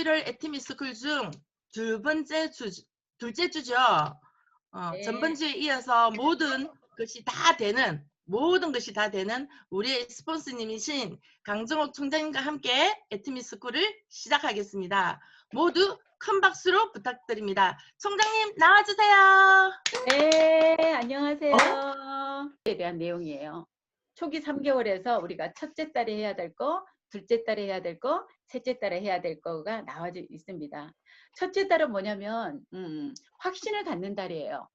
11월 애티미스쿨 중 둘째 주죠. 네. 전번주에 이어서 모든 것이 다 되는 우리 스폰서님이신 강정옥 총장님과 함께 애티미스쿨을 시작하겠습니다. 모두 큰 박수로 부탁드립니다. 총장님 나와주세요. 네, 안녕하세요. 에 대한 내용이에요. 초기 3개월에서 우리가 첫째 달에 해야 될 거, 둘째 달에 해야 될 거, 셋째 달에 해야 될 거가 나와져 있습니다. 첫째 달은 뭐냐면 확신을 갖는 달이에요.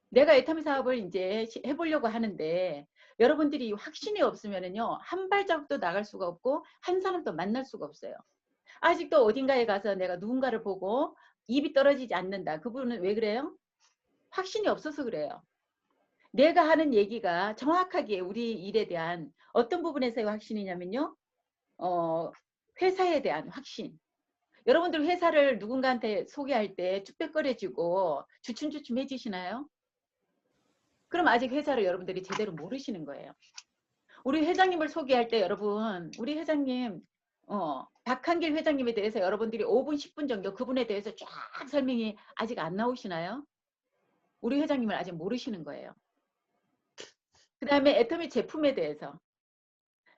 내가 애터미 사업을 이제 해보려고 하는데 여러분들이 확신이 없으면은요, 한 발자국도 나갈 수가 없고 한 사람도 만날 수가 없어요. 아직도 어딘가에 가서 내가 누군가를 보고 입이 떨어지지 않는다. 그분은 왜 그래요? 확신이 없어서 그래요. 내가 하는 얘기가 정확하게 우리 일에 대한 어떤 부분에서의 확신이냐면요. 회사에 대한 확신. 여러분들 회사를 누군가한테 소개할 때 쭈뼛거려지고 주춤주춤해지시나요? 그럼 아직 회사를 여러분들이 제대로 모르시는 거예요. 우리 회장님을 소개할 때 여러분, 우리 회장님, 박한길 회장님에 대해서 여러분들이 5분, 10분 정도 그분에 대해서 쫙 설명이 아직 안 나오시나요? 우리 회장님을 아직 모르시는 거예요. 그 다음에 애터미 제품에 대해서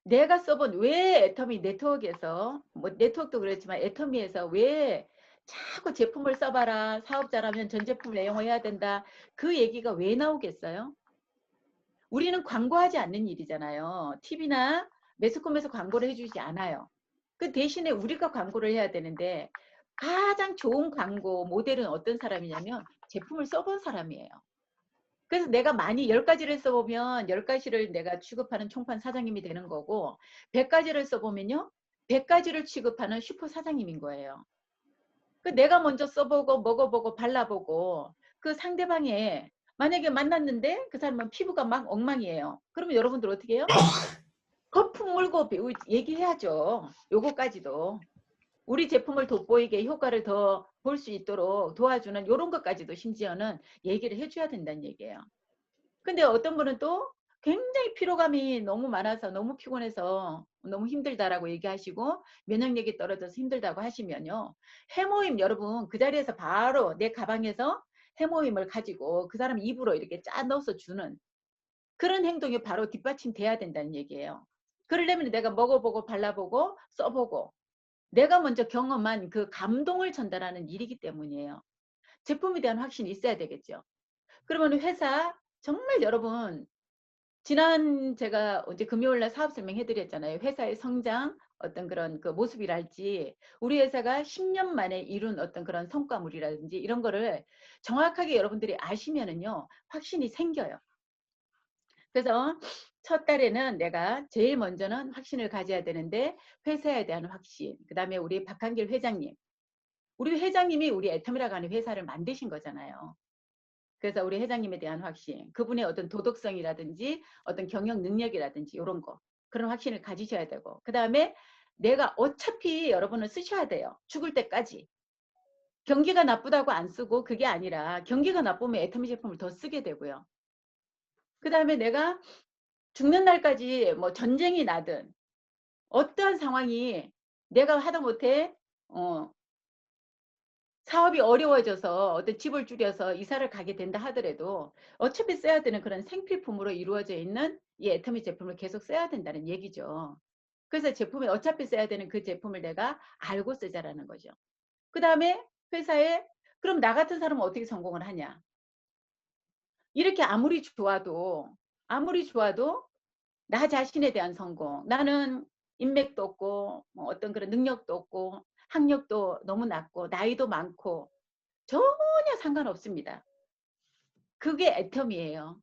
내가 써본 왜 애터미 네트워크에서 뭐 네트워크도 그렇지만 애터미에서 왜 자꾸 제품을 써봐라, 사업자라면 전 제품을 애용해야 된다, 그 얘기가 왜 나오겠어요? 우리는 광고하지 않는 일이잖아요. TV나 매스컴에서 광고를 해주지 않아요. 그 대신에 우리가 광고를 해야 되는데 가장 좋은 광고 모델은 어떤 사람이냐면 제품을 써본 사람이에요. 그래서 내가 많이 10가지를 써보면 10가지를 내가 취급하는 총판 사장님이 되는 거고 100가지를 써보면요. 100가지를 취급하는 슈퍼 사장님인 거예요. 그 내가 먼저 써보고 먹어보고 발라보고 그 상대방의 만약에 만났는데 그 사람은 피부가 막 엉망이에요. 그러면 여러분들 어떻게 해요? 거품 물고 얘기해야죠. 요거까지도. 우리 제품을 돋보이게 효과를 더 볼 수 있도록 도와주는 이런 것까지도 심지어는 얘기를 해줘야 된다는 얘기예요. 근데 어떤 분은 또 굉장히 피로감이 너무 많아서 너무 피곤해서 너무 힘들다라고 얘기하시고 면역력이 떨어져서 힘들다고 하시면요. 해모임 여러분 그 자리에서 바로 내 가방에서 해모임을 가지고 그 사람 입으로 이렇게 짜 넣어서 주는 그런 행동이 바로 뒷받침돼야 된다는 얘기예요. 그러려면 내가 먹어보고 발라보고 써보고 내가 먼저 경험한 그 감동을 전달하는 일이기 때문이에요. 제품에 대한 확신이 있어야 되겠죠. 그러면 회사 정말 여러분 지난 제가 어제 금요일날 사업 설명해드렸잖아요. 회사의 성장 어떤 그런 그 모습이랄지 우리 회사가 10년 만에 이룬 어떤 그런 성과물이라든지 이런 거를 정확하게 여러분들이 아시면은요 확신이 생겨요. 그래서 첫 달에는 내가 제일 먼저는 확신을 가져야 되는데 회사에 대한 확신, 그 다음에 우리 박한길 회장님, 우리 회장님이 우리 애터미라고 하는 회사를 만드신 거잖아요. 그래서 우리 회장님에 대한 확신, 그분의 어떤 도덕성이라든지 어떤 경영 능력이라든지 이런 거, 그런 확신을 가지셔야 되고, 그 다음에 내가 어차피 여러분은 쓰셔야 돼요. 죽을 때까지. 경기가 나쁘다고 안 쓰고 그게 아니라 경기가 나쁘면 애터미 제품을 더 쓰게 되고요. 그 다음에 내가 죽는 날까지 뭐 전쟁이 나든 어떠한 상황이 내가 하다못해 사업이 어려워져서 어떤 집을 줄여서 이사를 가게 된다 하더라도 어차피 써야 되는 그런 생필품으로 이루어져 있는 이 애터미 제품을 계속 써야 된다는 얘기죠. 그래서 제품에 어차피 써야 되는 그 제품을 내가 알고 쓰자라는 거죠. 그 다음에 회사에 그럼 나 같은 사람은 어떻게 성공을 하냐. 이렇게 아무리 좋아도 나 자신에 대한 성공. 나는 인맥도 없고 뭐 어떤 그런 능력도 없고 학력도 너무 낮고 나이도 많고 전혀 상관없습니다. 그게 애텀이에요.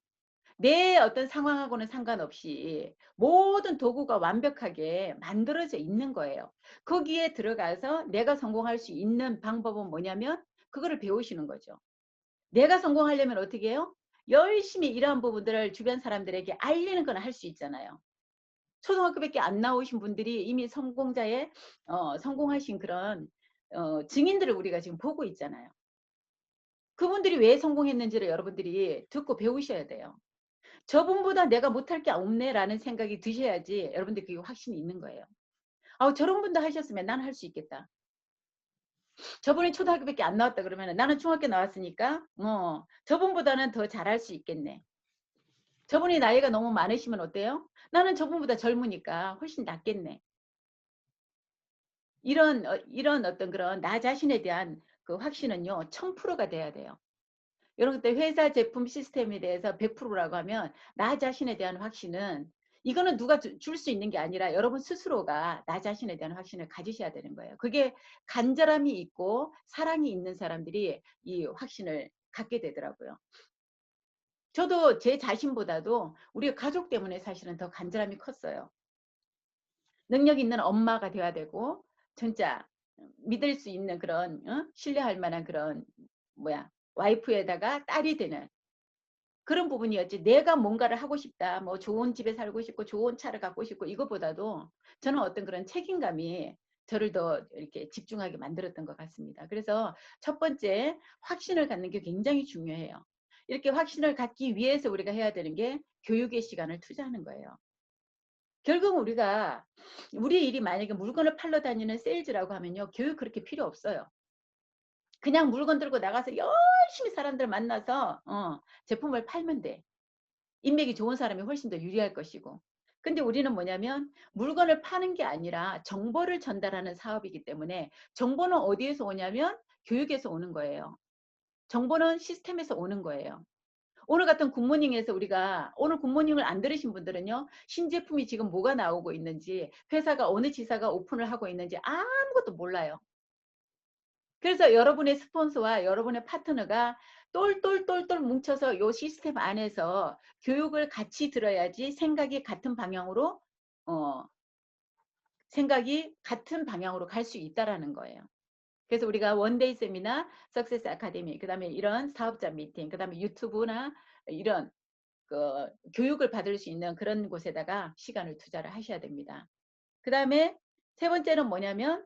내 어떤 상황하고는 상관없이 모든 도구가 완벽하게 만들어져 있는 거예요. 거기에 들어가서 내가 성공할 수 있는 방법은 뭐냐면 그거를 배우시는 거죠. 내가 성공하려면 어떻게 해요? 열심히 이러한 부분들을 주변 사람들에게 알리는 건 할 수 있잖아요. 초등학교밖에 안 나오신 분들이 이미 성공자의 성공하신 그런 증인들을 우리가 지금 보고 있잖아요. 그분들이 왜 성공했는지를 여러분들이 듣고 배우셔야 돼요. 저분보다 내가 못할 게 없네라는 생각이 드셔야지 여러분들 그게 확신이 있는 거예요. 저런 분도 하셨으면 난 할 수 있겠다. 저분이 초등학교밖에 안 나왔다 그러면 나는 중학교 나왔으니까 저분보다는 더 잘할 수 있겠네. 저분이 나이가 너무 많으시면 어때요? 나는 저분보다 젊으니까 훨씬 낫겠네. 이런 어떤 그런 나 자신에 대한 그 확신은요, 1000%가 돼야 돼요. 여러분 그때 회사 제품 시스템에 대해서 100%라고 하면 나 자신에 대한 확신은 이거는 누가 줄 수 있는 게 아니라 여러분 스스로가 나 자신에 대한 확신을 가지셔야 되는 거예요. 그게 간절함이 있고 사랑이 있는 사람들이 이 확신을 갖게 되더라고요. 저도 제 자신보다도 우리 가족 때문에 사실은 더 간절함이 컸어요. 능력 있는 엄마가 돼야 되고 진짜 믿을 수 있는 그런 신뢰할 만한 그런 와이프에다가 딸이 되는 그런 부분이었지. 내가 뭔가를 하고 싶다. 뭐 좋은 집에 살고 싶고 좋은 차를 갖고 싶고 이것보다도 저는 어떤 그런 책임감이 저를 더 이렇게 집중하게 만들었던 것 같습니다. 그래서 첫 번째 확신을 갖는 게 굉장히 중요해요. 이렇게 확신을 갖기 위해서 우리가 해야 되는 게 교육의 시간을 투자하는 거예요. 결국 우리가 우리 일이 만약에 물건을 팔러 다니는 세일즈라고 하면요. 교육 그렇게 필요 없어요. 그냥 물건 들고 나가서 열심히 사람들 만나서 제품을 팔면 돼. 인맥이 좋은 사람이 훨씬 더 유리할 것이고. 근데 우리는 뭐냐면 물건을 파는 게 아니라 정보를 전달하는 사업이기 때문에 정보는 어디에서 오냐면 교육에서 오는 거예요. 정보는 시스템에서 오는 거예요. 오늘 같은 굿모닝에서 우리가 오늘 굿모닝을 안 들으신 분들은요. 신제품이 지금 뭐가 나오고 있는지 회사가 어느 지사가 오픈을 하고 있는지 아무것도 몰라요. 그래서 여러분의 스폰서와 여러분의 파트너가 똘똘똘똘 뭉쳐서 요 시스템 안에서 교육을 같이 들어야지 어, 생각이 같은 방향으로 갈 수 있다라는 거예요. 그래서 우리가 원데이 세미나, 석세스 아카데미, 그 다음에 이런 사업자 미팅, 그 다음에 유튜브나 이런 그 교육을 받을 수 있는 그런 곳에다가 시간을 투자를 하셔야 됩니다. 그 다음에 세 번째는 뭐냐면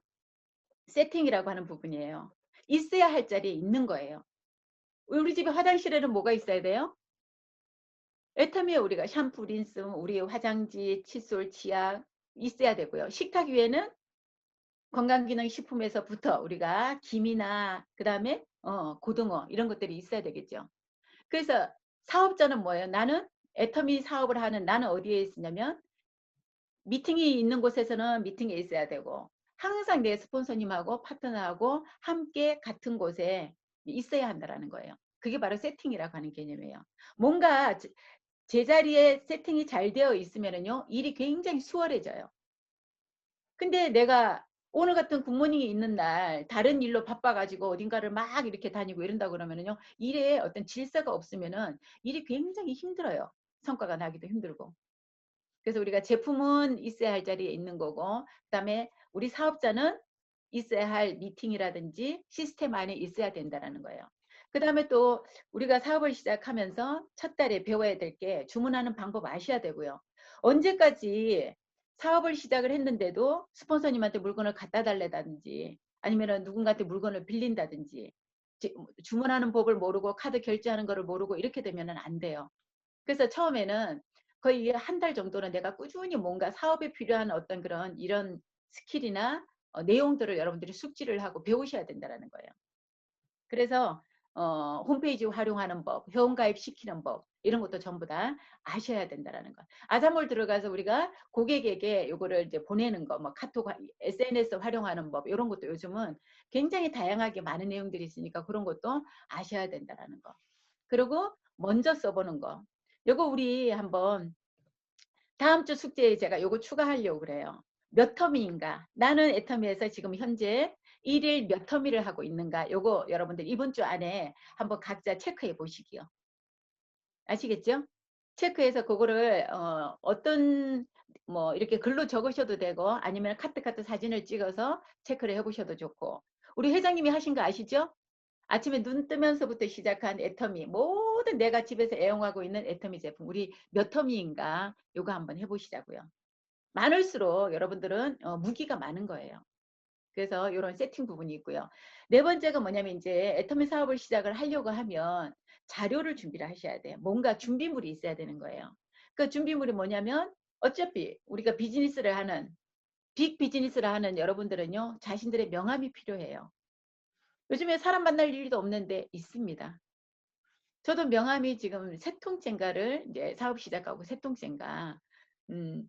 세팅이라고 하는 부분이에요. 있어야 할 자리에 있는 거예요. 우리 집에 화장실에는 뭐가 있어야 돼요? 애터미에 우리가 샴푸, 린스, 우리 화장지, 칫솔, 치약 있어야 되고요. 식탁 위에는 건강기능식품에서부터 우리가 김이나 그 다음에 고등어 이런 것들이 있어야 되겠죠. 그래서 사업자는 뭐예요? 나는 애터미 사업을 하는 나는 어디에 있으냐면 미팅이 있는 곳에서는 미팅에 있어야 되고 항상 내 스폰서님하고 파트너하고 함께 같은 곳에 있어야 한다는 거예요. 그게 바로 세팅이라고 하는 개념이에요. 뭔가 제자리에 세팅이 잘 되어 있으면요 일이 굉장히 수월해져요. 근데 내가 오늘 같은 굿모닝이 있는 날 다른 일로 바빠가지고 어딘가를 막 이렇게 다니고 이런다 그러면요 일에 어떤 질서가 없으면은 일이 굉장히 힘들어요. 성과가 나기도 힘들고. 그래서 우리가 제품은 있어야 할 자리에 있는 거고 그다음에 우리 사업자는 있어야 할 미팅이라든지 시스템 안에 있어야 된다는 거예요. 그 다음에 또 우리가 사업을 시작하면서 첫 달에 배워야 될 게 주문하는 방법 아셔야 되고요. 언제까지 사업을 시작을 했는데도 스폰서님한테 물건을 갖다 달래다든지 아니면 누군가한테 물건을 빌린다든지 주문하는 법을 모르고 카드 결제하는 거를 모르고 이렇게 되면 안 돼요. 그래서 처음에는 거의 한 달 정도는 내가 꾸준히 뭔가 사업에 필요한 어떤 그런 이런 스킬이나 내용들을 여러분들이 숙지를 하고 배우셔야 된다는 거예요. 그래서 홈페이지 활용하는 법, 회원가입 시키는 법 이런 것도 전부 다 아셔야 된다는 거. 아자몰 들어가서 우리가 고객에게 요거를 이제 보내는 거, 뭐 카톡, SNS 활용하는 법 이런 것도 요즘은 굉장히 다양하게 많은 내용들이 있으니까 그런 것도 아셔야 된다는 거. 그리고 먼저 써보는 거. 요거 우리 한번 다음 주 숙제에 제가 요거 추가하려고 그래요. 몇 터미인가? 나는 애터미에서 지금 현재 1일 몇 터미를 하고 있는가? 요거 여러분들 이번 주 안에 한번 각자 체크해 보시기요. 아시겠죠? 체크해서 그거를 어떤 뭐 이렇게 글로 적으셔도 되고 아니면 카트 사진을 찍어서 체크를 해 보셔도 좋고 우리 회장님이 하신 거 아시죠? 아침에 눈 뜨면서부터 시작한 애터미 모든 내가 집에서 애용하고 있는 애터미 제품 우리 몇 터미인가 요거 한번 해보시자고요. 많을수록 여러분들은 무기가 많은 거예요. 그래서 이런 세팅 부분이 있고요. 네 번째가 뭐냐면 이제 애터미 사업을 시작을 하려고 하면 자료를 준비를 하셔야 돼요. 뭔가 준비물이 있어야 되는 거예요. 그 준비물이 뭐냐면 어차피 우리가 비즈니스를 하는 빅 비즈니스를 하는 여러분들은요 자신들의 명함이 필요해요. 요즘에 사람 만날 일도 없는데 있습니다. 저도 명함이 지금 세 통째인가를 이제 사업 시작하고 세 통째인가 음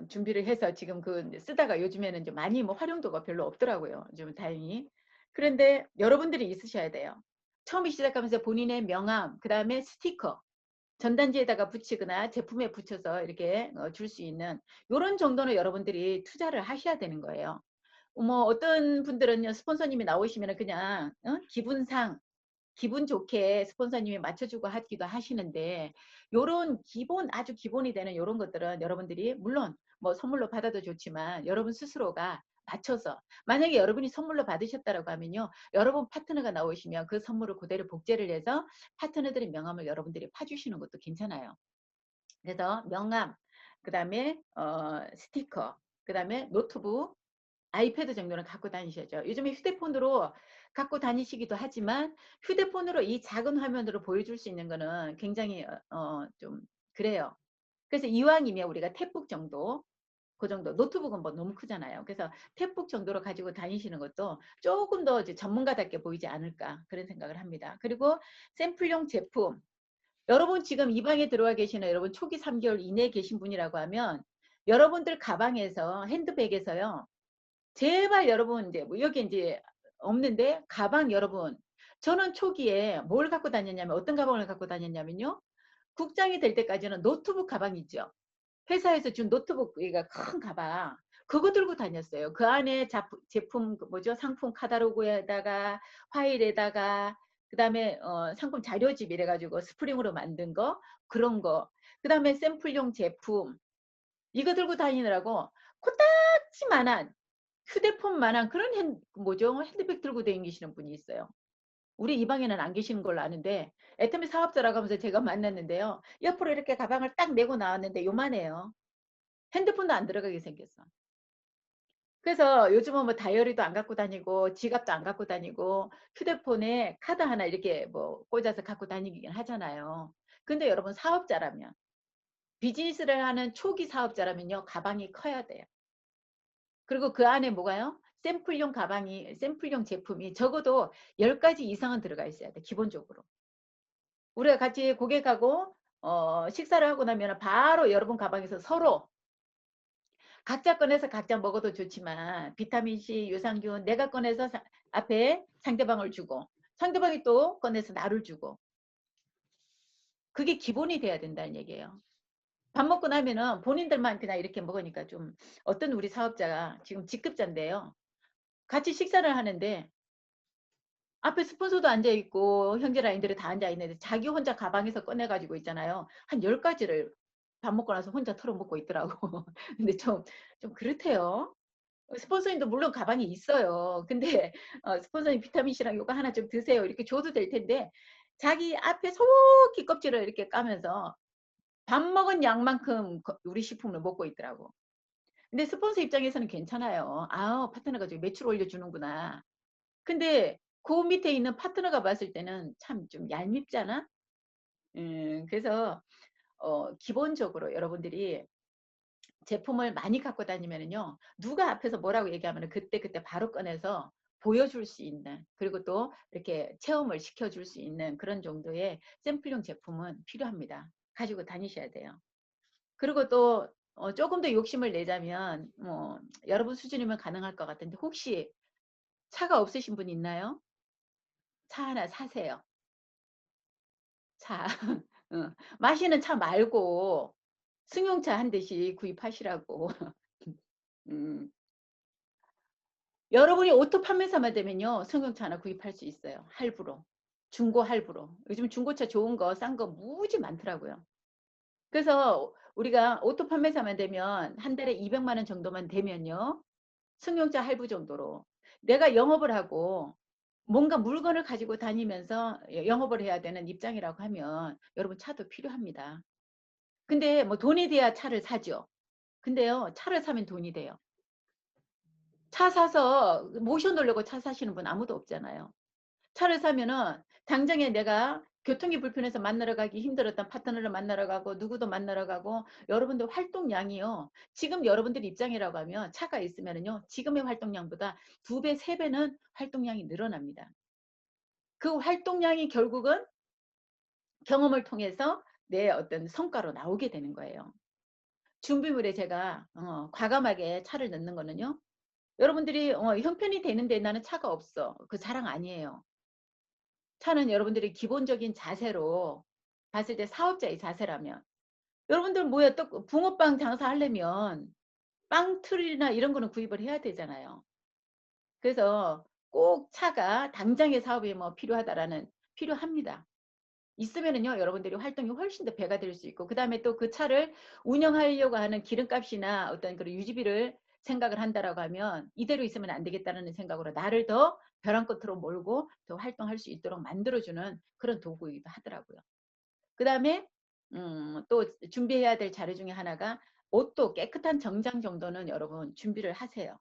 준비를 해서 지금 그 쓰다가 요즘에는 좀 많이 뭐 활용도가 별로 없더라고요, 좀 다행히. 그런데 여러분들이 있으셔야 돼요. 처음에 시작하면서 본인의 명함, 그다음에 스티커, 전단지에다가 붙이거나 제품에 붙여서 이렇게 줄 수 있는 요런 정도는 여러분들이 투자를 하셔야 되는 거예요. 뭐 어떤 분들은요, 스폰서님이 나오시면은 그냥 기분상 기분 좋게 스폰서님이 맞춰주고 하기도 하시는데 요런 기본 아주 기본이 되는 요런 것들은 여러분들이 물론 뭐 선물로 받아도 좋지만 여러분 스스로가 맞춰서 만약에 여러분이 선물로 받으셨다라고 하면요. 여러분 파트너가 나오시면 그 선물을 그대로 복제를 해서 파트너들의 명함을 여러분들이 파주시는 것도 괜찮아요. 그래서 명함, 그다음에 스티커, 그다음에 노트북, 아이패드 정도는 갖고 다니셔야죠. 요즘에 휴대폰으로 갖고 다니시기도 하지만 휴대폰으로 이 작은 화면으로 보여줄 수 있는 거는 굉장히 좀 그래요. 그래서 이왕이면 우리가 탭북 정도 그 정도 노트북은 뭐 너무 크잖아요. 그래서 탭북 정도로 가지고 다니시는 것도 조금 더 이제 전문가답게 보이지 않을까 그런 생각을 합니다. 그리고 샘플용 제품 여러분 지금 이 방에 들어와 계시는 여러분 초기 3개월 이내에 계신 분이라고 하면 여러분들 가방에서 핸드백에서요. 제발 여러분 이제 뭐 여기 이제 없는데 가방 여러분 저는 초기에 뭘 갖고 다녔냐면 어떤 가방을 갖고 다녔냐면요. 국장이 될 때까지는 노트북 가방 있죠. 회사에서 준 노트북 이가 큰 가방 그거 들고 다녔어요. 그 안에 제품 그 뭐죠? 상품 카탈로그에다가 파일에다가 그다음에 상품 자료집 이래 가지고 스프링으로 만든 거 그런 거. 그다음에 샘플용 제품 이거 들고 다니느라고 코딱지만한 휴대폰만한 그런 뭐죠? 핸드백 들고 다니시는 분이 있어요. 우리 이 방에는 안 계시는 걸로 아는데 애터미 사업자라고 하면서 제가 만났는데요. 옆으로 이렇게 가방을 딱 메고 나왔는데 요만해요. 핸드폰도 안 들어가게 생겼어. 그래서 요즘은 뭐 다이어리도 안 갖고 다니고 지갑도 안 갖고 다니고 휴대폰에 카드 하나 이렇게 뭐 꽂아서 갖고 다니긴 하잖아요. 근데 여러분 사업자라면 비즈니스를 하는 초기 사업자라면요. 가방이 커야 돼요. 그리고 그 안에 뭐가요? 샘플용 제품이 적어도 10가지 이상은 들어가 있어야 돼, 기본적으로. 우리가 같이 고객하고 식사를 하고 나면 바로 여러분 가방에서 서로 각자 꺼내서 각자 먹어도 좋지만 비타민C, 유산균 내가 꺼내서 앞에 상대방을 주고 상대방이 또 꺼내서 나를 주고 그게 기본이 돼야 된다는 얘기예요. 밥 먹고 나면은 본인들만 그냥 이렇게 먹으니까 좀 어떤 우리 사업자가 지금 직급자인데요. 같이 식사를 하는데 앞에 스폰서도 앉아있고 형제 라인들이 다 앉아있는데 자기 혼자 가방에서 꺼내가지고 있잖아요. 한 10가지를 밥 먹고 나서 혼자 털어먹고 있더라고. 근데 좀 그렇대요. 스폰서님도 물론 가방이 있어요. 근데 스폰서님 비타민C랑 요거 하나 좀 드세요. 이렇게 줘도 될 텐데 자기 앞에 속히 껍질을 이렇게 까면서 밥 먹은 양만큼 우리 식품을 먹고 있더라고. 근데 스폰서 입장에서는 괜찮아요. 아, 파트너가 지금 매출 올려주는구나. 근데 그 밑에 있는 파트너가 봤을 때는 참 좀 얄밉잖아. 그래서 기본적으로 여러분들이 제품을 많이 갖고 다니면은요. 누가 앞에서 뭐라고 얘기하면은 그때그때 바로 꺼내서 보여줄 수 있는 그리고 또 이렇게 체험을 시켜줄 수 있는 그런 정도의 샘플용 제품은 필요합니다. 가지고 다니셔야 돼요. 그리고 또 조금 더 욕심을 내자면 뭐 여러분 수준이면 가능할 것 같은데 혹시 차가 없으신 분 있나요? 차 하나 사세요. 차. 마시는 차 말고 승용차 한 대씩 구입하시라고. 음. 여러분이 오토 판매사만 되면요. 승용차 하나 구입할 수 있어요. 할부로. 중고 할부로. 요즘 중고차 좋은 거 싼 거 무지 많더라고요. 그래서 우리가 오토 판매사만 되면 한 달에 200만 원 정도만 되면요. 승용차 할부 정도로 내가 영업을 하고 뭔가 물건을 가지고 다니면서 영업을 해야 되는 입장이라고 하면 여러분 차도 필요합니다. 근데 뭐 돈이 돼야 차를 사죠. 근데요. 차를 사면 돈이 돼요. 차 사서 모셔 놓으려고 차 사시는 분 아무도 없잖아요. 차를 사면은 당장에 내가 교통이 불편해서 만나러 가기 힘들었던 파트너를 만나러 가고 누구도 만나러 가고 여러분들 활동량이요. 지금 여러분들 입장이라고 하면 차가 있으면은요. 지금의 활동량보다 2배, 3배는 활동량이 늘어납니다. 그 활동량이 결국은 경험을 통해서 내 어떤 성과로 나오게 되는 거예요. 준비물에 제가 과감하게 차를 넣는 거는요. 여러분들이 형편이 되는데 나는 차가 없어. 그 자랑 아니에요. 차는 여러분들이 기본적인 자세로 봤을 때 사업자의 자세라면 여러분들 뭐야 또 붕어빵 장사하려면 빵 틀이나 이런 거는 구입을 해야 되잖아요. 그래서 꼭 차가 당장의 사업이 뭐 필요하다라는 필요합니다. 있으면은요 여러분들이 활동이 훨씬 더 배가 될 수 있고 그다음에 또 그 차를 운영하려고 하는 기름값이나 어떤 그런 유지비를 생각을 한다라고 하면 이대로 있으면 안 되겠다는 생각으로 나를 더 벼랑 끝으로 몰고 더 활동할 수 있도록 만들어주는 그런 도구이기도 하더라고요. 그다음에 또 준비해야 될 자료 중에 하나가 옷도 깨끗한 정장 정도는 여러분 준비를 하세요.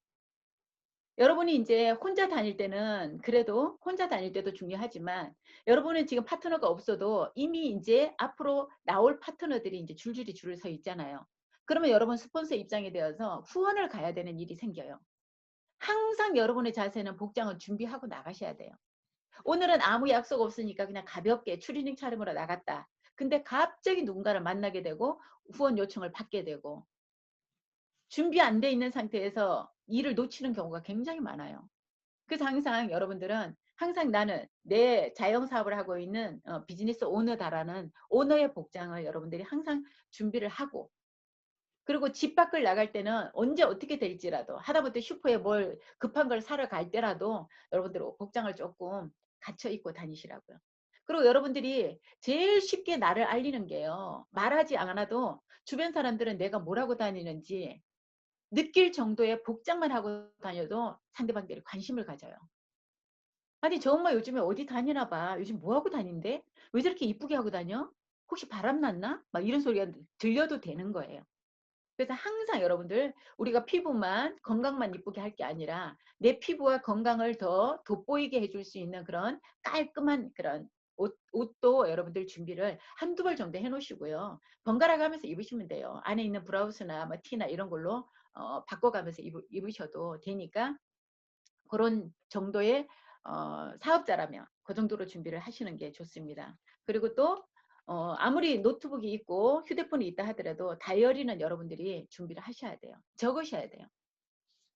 여러분이 이제 혼자 다닐 때는 그래도 혼자 다닐 때도 중요하지만 여러분은 지금 파트너가 없어도 이미 이제 앞으로 나올 파트너들이 이제 줄줄이 줄을 서 있잖아요. 그러면 여러분 스폰서 입장에 되어서 후원을 가야 되는 일이 생겨요. 항상 여러분의 자세는 복장을 준비하고 나가셔야 돼요. 오늘은 아무 약속 없으니까 그냥 가볍게 추리닝 차림으로 나갔다. 근데 갑자기 누군가를 만나게 되고 후원 요청을 받게 되고 준비 안 돼 있는 상태에서 일을 놓치는 경우가 굉장히 많아요. 그래서 항상 여러분들은 항상 나는 내 자영사업을 하고 있는 비즈니스 오너다라는 오너의 복장을 여러분들이 항상 준비를 하고 그리고 집 밖을 나갈 때는 언제 어떻게 될지라도 하다못해 슈퍼에 뭘 급한 걸 사러 갈 때라도 여러분들 복장을 조금 갖춰 입고 다니시라고요. 그리고 여러분들이 제일 쉽게 나를 알리는 게요. 말하지 않아도 주변 사람들은 내가 뭐라고 다니는지 느낄 정도의 복장만 하고 다녀도 상대방들이 관심을 가져요. 아니 저 엄마 요즘에 어디 다니나 봐. 요즘 뭐 하고 다닌대? 왜 저렇게 이쁘게 하고 다녀? 혹시 바람 났나? 막 이런 소리가 들려도 되는 거예요. 그래서 항상 여러분들 우리가 피부만 건강만 이쁘게 할 게 아니라 내 피부와 건강을 더 돋보이게 해줄 수 있는 그런 깔끔한 그런 옷도 여러분들 준비를 한두 벌 정도 해놓으시고요. 번갈아 가면서 입으시면 돼요. 안에 있는 브라우스나 뭐 티나 이런 걸로 바꿔가면서 입으셔도 되니까 그런 정도의 사업자라면 그 정도로 준비를 하시는 게 좋습니다. 그리고 또 아무리 노트북이 있고 휴대폰이 있다 하더라도 다이어리는 여러분들이 준비를 하셔야 돼요. 적으셔야 돼요.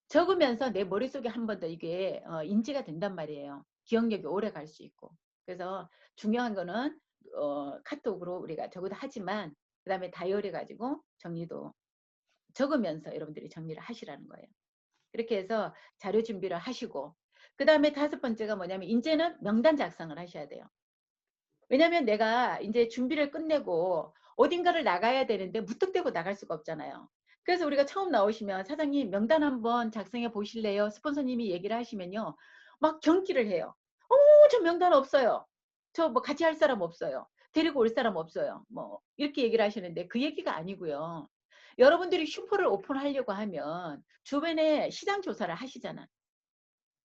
적으면서 내 머릿속에 한 번 더 이게 인지가 된단 말이에요. 기억력이 오래 갈 수 있고. 그래서 중요한 거는 카톡으로 우리가 적어도 하지만 그 다음에 다이어리 가지고 정리도 적으면서 여러분들이 정리를 하시라는 거예요. 그렇게 해서 자료 준비를 하시고 그 다음에 5번째가 뭐냐면 이제는 명단 작성을 하셔야 돼요. 왜냐하면 내가 이제 준비를 끝내고 어딘가를 나가야 되는데 무턱대고 나갈 수가 없잖아요. 그래서 우리가 처음 나오시면 사장님 명단 한번 작성해 보실래요? 스폰서님이 얘기를 하시면요. 막 경기를 해요. 저 명단 없어요. 저 뭐 같이 할 사람 없어요. 데리고 올 사람 없어요. 뭐 이렇게 얘기를 하시는데 그 얘기가 아니고요. 여러분들이 슈퍼를 오픈하려고 하면 주변에 시장 조사를 하시잖아.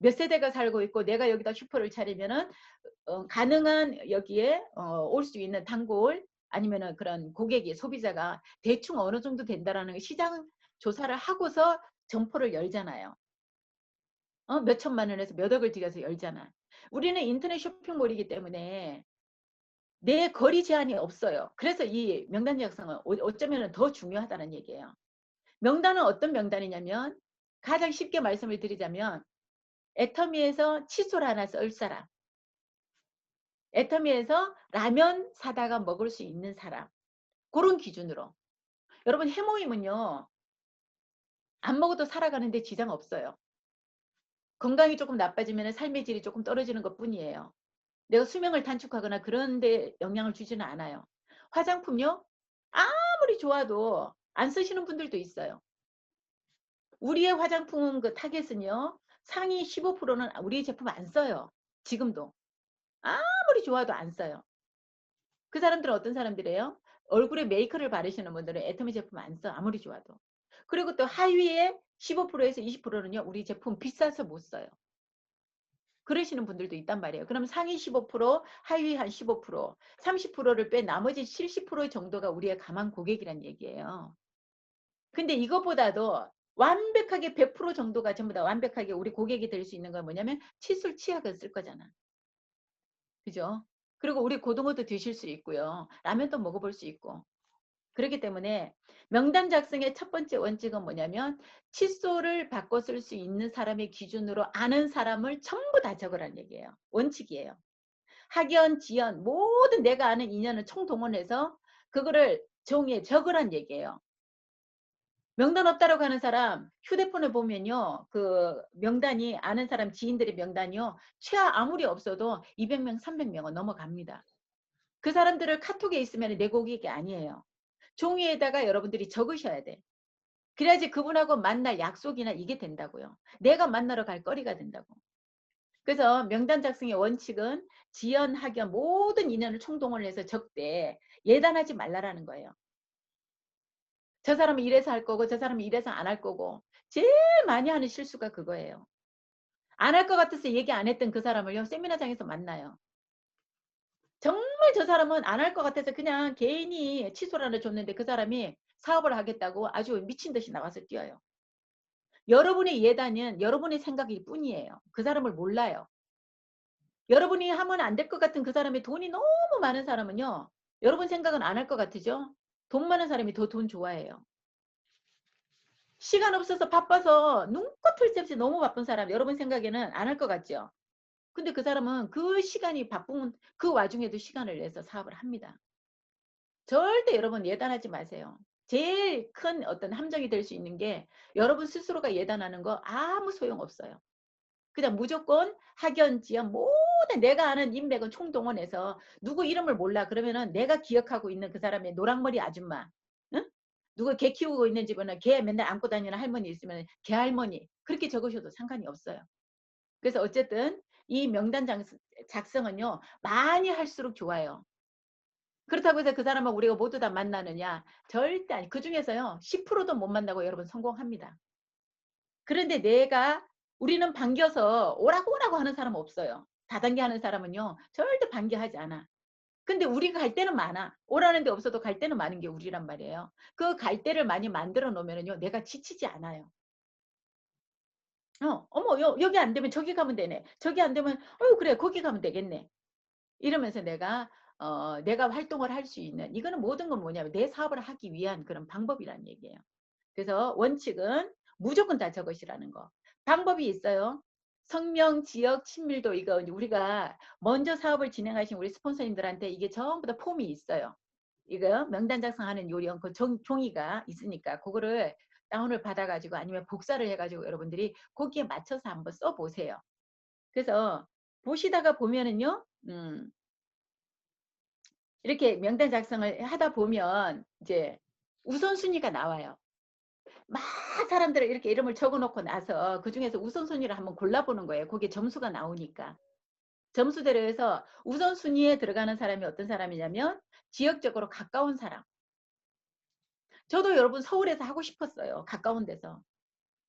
몇 세대가 살고 있고 내가 여기다 슈퍼를 차리면은 가능한 여기에 올 수 있는 단골 아니면은 그런 고객이 소비자가 대충 어느 정도 된다라는 시장 조사를 하고서 점포를 열잖아요. 몇 천만 원에서 몇 억을 들여서 열잖아. 우리는 인터넷 쇼핑몰이기 때문에 내 거리 제한이 없어요. 그래서 이 명단 작성은 어쩌면 더 중요하다는 얘기예요. 명단은 어떤 명단이냐면 가장 쉽게 말씀을 드리자면 애터미에서 칫솔 하나 썰 사람, 애터미에서 라면 사다가 먹을 수 있는 사람, 그런 기준으로. 여러분 해모임은요. 안 먹어도 살아가는데 지장 없어요. 건강이 조금 나빠지면 삶의 질이 조금 떨어지는 것뿐이에요. 내가 수명을 단축하거나 그런 데 영향을 주지는 않아요. 화장품요. 아무리 좋아도 안 쓰시는 분들도 있어요. 우리의 화장품 그 타겟은요. 상위 15%는 우리 제품 안 써요. 지금도. 아무리 좋아도 안 써요. 그 사람들은 어떤 사람들이에요? 얼굴에 메이크업을 바르시는 분들은 애터미 제품 안 써. 아무리 좋아도. 그리고 또 하위에 15%에서 20%는요. 우리 제품 비싸서 못 써요. 그러시는 분들도 있단 말이에요. 그럼 상위 15%, 하위 한 15%, 30%를 빼 나머지 70% 정도가 우리의 가망 고객이란 얘기예요. 근데 이것보다도 완벽하게 100% 정도가 전부 다 완벽하게 우리 고객이 될 수 있는 건 뭐냐면 칫솔 치약을 쓸 거잖아. 그죠? 그리고 우리 고등어도 드실 수 있고요. 라면도 먹어볼 수 있고. 그렇기 때문에 명단 작성의 첫 번째 원칙은 뭐냐면 칫솔을 바꿔 쓸 수 있는 사람의 기준으로 아는 사람을 전부 다 적으라는 얘기예요. 원칙이에요. 학연, 지연 모든 내가 아는 인연을 총동원해서 그거를 종이에 적으란 얘기예요. 명단 없다라고 하는 사람 휴대폰을 보면요. 그 명단이 아는 사람 지인들의 명단이요. 최하 아무리 없어도 200명, 300명은 넘어갑니다. 그 사람들을 카톡에 있으면 내 고객이 아니에요. 종이에다가 여러분들이 적으셔야 돼. 그래야지 그분하고 만날 약속이나 이게 된다고요. 내가 만나러 갈 거리가 된다고. 그래서 명단 작성의 원칙은 지연, 학연 모든 인연을 총동원해서 적되 예단하지 말라라는 거예요. 저 사람은 이래서 할 거고 저 사람은 이래서 안 할 거고 제일 많이 하는 실수가 그거예요. 안 할 것 같아서 얘기 안 했던 그 사람을요. 세미나장에서 만나요. 정말 저 사람은 안 할 것 같아서 그냥 개인이 칫솔 줬는데 그 사람이 사업을 하겠다고 아주 미친 듯이 나와서 뛰어요. 여러분의 예단은 여러분의 생각일 뿐이에요. 그 사람을 몰라요. 여러분이 하면 안 될 것 같은 그 사람의 돈이 너무 많은 사람은요. 여러분 생각은 안 할 것 같으죠? 돈 많은 사람이 더 돈 좋아해요. 시간 없어서 바빠서 눈꽃 틀 새 없이 너무 바쁜 사람 여러분 생각에는 안 할 것 같죠? 근데 그 사람은 그 시간이 바쁜 그 와중에도 시간을 내서 사업을 합니다. 절대 여러분 예단하지 마세요. 제일 큰 어떤 함정이 될 수 있는 게 여러분 스스로가 예단하는 거 아무 소용없어요. 그냥 무조건 학연, 지연 모든 내가 아는 인맥은 총동원해서 누구 이름을 몰라 그러면은 내가 기억하고 있는 그 사람의 노랑머리 아줌마, 응? 누구 개 키우고 있는 집은 개 맨날 안고 다니는 할머니 있으면 개 할머니 그렇게 적으셔도 상관이 없어요. 그래서 어쨌든 이 명단 작성은요 많이 할수록 좋아요. 그렇다고 해서 그 사람은 우리가 모두 다 만나느냐? 절대 아니. 그 중에서요 10%도 못 만나고 여러분 성공합니다. 그런데 내가 우리는 반겨서 오라고 오라고 하는 사람은 없어요. 다단계 하는 사람은요. 절대 반겨하지 않아. 근데 우리가 갈 데는 많아. 오라는 데 없어도 갈 데는 많은 게 우리란 말이에요. 그 갈 데를 많이 만들어 놓으면요. 내가 지치지 않아요. 어머 여기 안 되면 저기 가면 되네. 저기 안 되면 그래 거기 가면 되겠네. 이러면서 내가 활동을 할 수 있는 이거는 모든 건 뭐냐면 내 사업을 하기 위한 그런 방법이라는 얘기예요. 그래서 원칙은 무조건 다 적으시라는 거. 방법이 있어요. 성명, 지역, 친밀도 이거 우리가 먼저 사업을 진행하신 우리 스폰서님들한테 이게 전부 다 폼이 있어요. 이거 명단 작성하는 요령 그 종이가 있으니까 그거를 다운을 받아가지고 아니면 복사를 해가지고 여러분들이 거기에 맞춰서 한번 써보세요. 그래서 보시다가 보면은요. 이렇게 명단 작성을 하다 보면 이제 우선순위가 나와요. 막 사람들을 이렇게 이름을 적어놓고 나서 그중에서 우선순위를 한번 골라보는 거예요. 거기에 점수가 나오니까. 점수대로 해서 우선순위에 들어가는 사람이 어떤 사람이냐면 지역적으로 가까운 사람. 저도 여러분 서울에서 하고 싶었어요. 가까운 데서.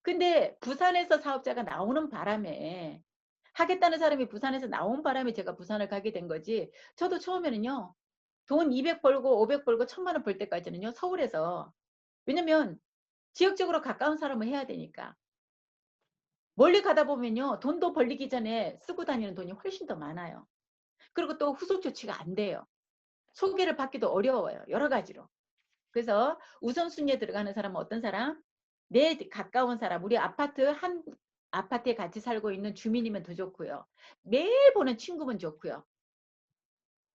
근데 부산에서 사업자가 나오는 바람에 하겠다는 사람이 부산에서 나온 바람에 제가 부산을 가게 된 거지. 저도 처음에는요. 돈 200 벌고 500 벌고 1000만 원 벌 때까지는요. 서울에서. 왜냐면 지역적으로 가까운 사람을 해야 되니까. 멀리 가다 보면요. 돈도 벌리기 전에 쓰고 다니는 돈이 훨씬 더 많아요. 그리고 또 후속 조치가 안 돼요. 소개를 받기도 어려워요. 여러 가지로. 그래서 우선순위에 들어가는 사람은 어떤 사람? 내 가까운 사람. 우리 한 아파트에 같이 살고 있는 주민이면 더 좋고요. 매일 보는 친구면 좋고요.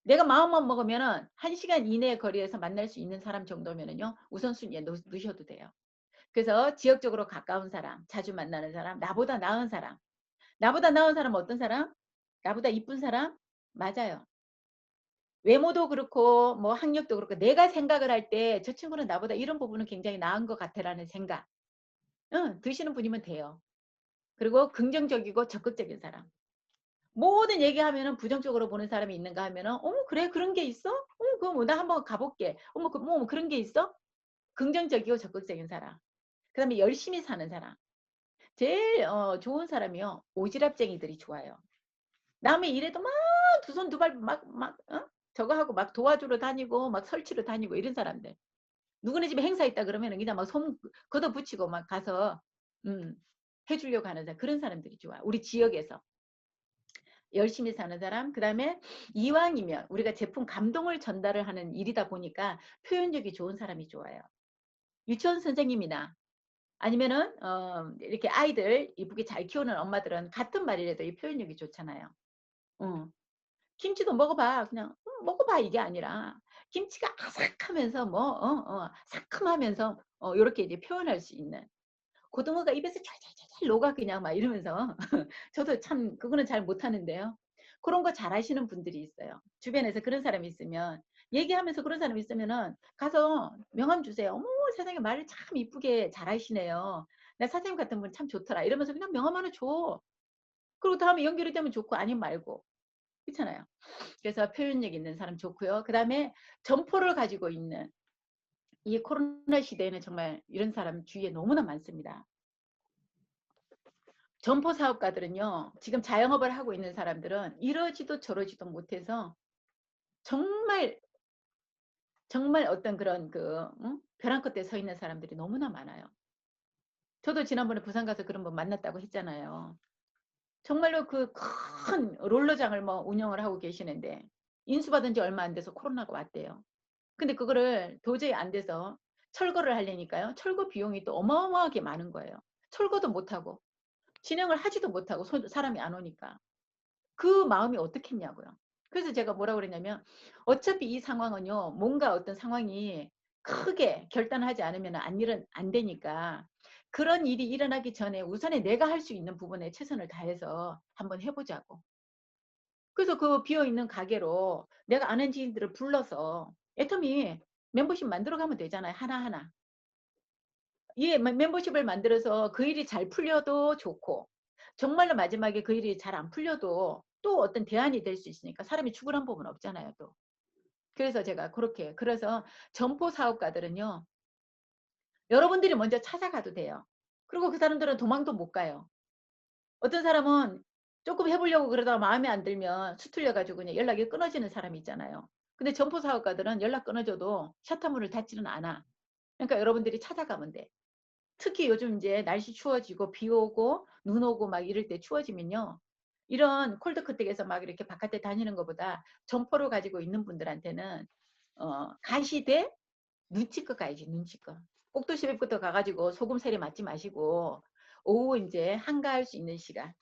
내가 마음만 먹으면은 1시간 이내의 거리에서 만날 수 있는 사람 정도면은요. 우선순위에 넣으셔도 돼요. 그래서 지역적으로 가까운 사람, 자주 만나는 사람, 나보다 나은 사람. 나보다 나은 사람은 어떤 사람? 나보다 이쁜 사람? 맞아요. 외모도 그렇고 뭐 학력도 그렇고 내가 생각을 할 때 저 친구는 나보다 이런 부분은 굉장히 나은 것 같아라는 생각. 드시는 분이면 돼요. 그리고 긍정적이고 적극적인 사람. 모든 얘기하면은 부정적으로 보는 사람이 있는가 하면은 그래 그런 게 있어? 그럼 뭐 나 한번 가볼게. 뭐 그런 게 있어? 긍정적이고 적극적인 사람. 그다음에 열심히 사는 사람. 제일 좋은 사람이요. 오지랖쟁이들이 좋아요. 남의 일에도 막 두 손 두 발 저거 하고 막 도와주러 다니고 막 설치러 다니고 이런 사람들. 누구네 집에 행사 있다 그러면은 그냥 막 손 걷어붙이고 막 가서 음 해 주려고 하는 사람, 그런 사람들이 좋아. 우리 지역에서 열심히 사는 사람. 그다음에 이왕이면 우리가 제품 감동을 전달을 하는 일이다 보니까 표현력이 좋은 사람이 좋아요. 유치원 선생님이나 아니면은 이렇게 아이들 이쁘게 잘 키우는 엄마들은 같은 말이라도 이 표현력이 좋잖아요. 어. 김치도 먹어봐. 그냥 먹어봐 이게 아니라 김치가 아삭하면서 뭐 상큼하면서 요렇게 이제 표현할 수 있는, 고등어가 입에서 쫄쫄쫄 녹아 그냥 막 이러면서 저도 참 그거는 잘 못하는데요. 그런 거 잘하시는 분들이 있어요. 주변에서 그런 사람이 있으면, 얘기하면서 그런 사람이 있으면은 가서 명함 주세요. 어머 세상에 말을 참 이쁘게 잘하시네요. 나 사장님 같은 분 참 좋더라. 이러면서 그냥 명함 하나 줘. 그리고 다음에 연결이 되면 좋고 아니면 말고. 그렇잖아요. 그래서 표현력 있는 사람 좋고요. 그다음에 점포를 가지고 있는, 이 코로나 시대에는 정말 이런 사람 주위에 너무나 많습니다. 점포 사업가들은요. 지금 자영업을 하고 있는 사람들은 이러지도 저러지도 못해서 정말 정말 어떤 그런 벼랑 끝에 서 있는 사람들이 너무나 많아요. 저도 지난번에 부산 가서 그런 분 만났다고 했잖아요. 정말로 그 큰 롤러장을 뭐 운영을 하고 계시는데 인수받은 지 얼마 안 돼서 코로나가 왔대요. 근데 그거를 도저히 안 돼서 철거를 하려니까요. 철거 비용이 또 어마어마하게 많은 거예요. 철거도 못하고 진행을 하지도 못하고 사람이 안 오니까. 그 마음이 어떻겠냐고요. 그래서 제가 뭐라고 그랬냐면 어차피 이 상황은요. 뭔가 어떤 상황이 크게 결단하지 않으면 안 되니까 그런 일이 일어나기 전에 우선에 내가 할 수 있는 부분에 최선을 다해서 한번 해보자고. 그래서 그 비어있는 가게로 내가 아는 지인들을 불러서 애터미 멤버십 만들어 가면 되잖아요. 하나하나. 예, 멤버십을 만들어서 그 일이 잘 풀려도 좋고 정말로 마지막에 그 일이 잘 안 풀려도 또 어떤 대안이 될 수 있으니까, 사람이 죽으란 법은 없잖아요 또. 그래서 제가 그렇게, 그래서 점포 사업가들은요. 여러분들이 먼저 찾아가도 돼요. 그리고 그 사람들은 도망도 못 가요. 어떤 사람은 조금 해보려고 그러다가 마음에 안 들면 수틀려 가지고 그냥 연락이 끊어지는 사람이 있잖아요. 근데 점포 사업가들은 연락 끊어져도 셔터문을 닫지는 않아. 그러니까 여러분들이 찾아가면 돼. 특히 요즘 이제 날씨 추워지고 비 오고 눈 오고 막 이럴 때 추워지면요. 이런 콜드크택에서 막 이렇게 바깥에 다니는 것보다 점포를 가지고 있는 분들한테는 가시되 눈치껏 가야지, 눈치껏. 꼭두시집부터 가가지고 소금 세례 맞지 마시고 오후 이제 한가할 수 있는 시간,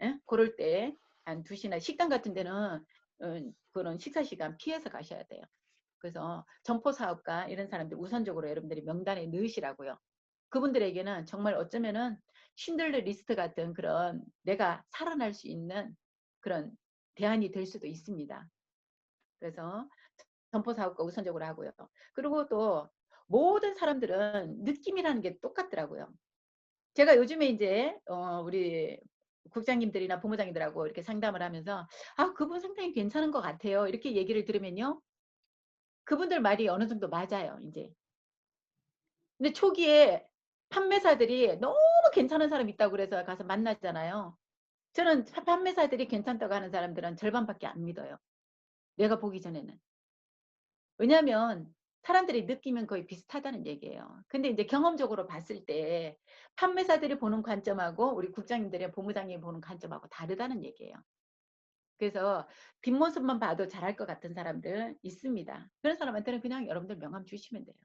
예? 그럴 때 한 2시나 식당 같은 데는 그런 식사 시간 피해서 가셔야 돼요. 그래서 점포 사업가 이런 사람들 우선적으로 여러분들이 명단에 넣으시라고요. 그분들에게는 정말 어쩌면은 쉰들러 리스트 같은 그런 내가 살아날 수 있는 그런 대안이 될 수도 있습니다. 그래서 점포 사업가 우선적으로 하고요. 그리고 또 모든 사람들은 느낌이라는 게 똑같더라고요. 제가 요즘에 이제 우리 국장님들이나 부모장님들하고 이렇게 상담을 하면서 아, 그분 상당히 괜찮은 것 같아요. 이렇게 얘기를 들으면요. 그분들 말이 어느 정도 맞아요, 이제. 근데 초기에 판매사들이 너무 괜찮은 사람 있다고 그래서 가서 만났잖아요. 저는 판매사들이 괜찮다고 하는 사람들은 절반밖에 안 믿어요. 내가 보기 전에는. 왜냐하면 사람들이 느끼면 거의 비슷하다는 얘기예요. 근데 이제 경험적으로 봤을 때 판매사들이 보는 관점하고 우리 국장님들이 본부장님이 보는 관점하고 다르다는 얘기예요. 그래서 뒷모습만 봐도 잘할 것 같은 사람들 있습니다. 그런 사람한테는 그냥 여러분들 명함 주시면 돼요.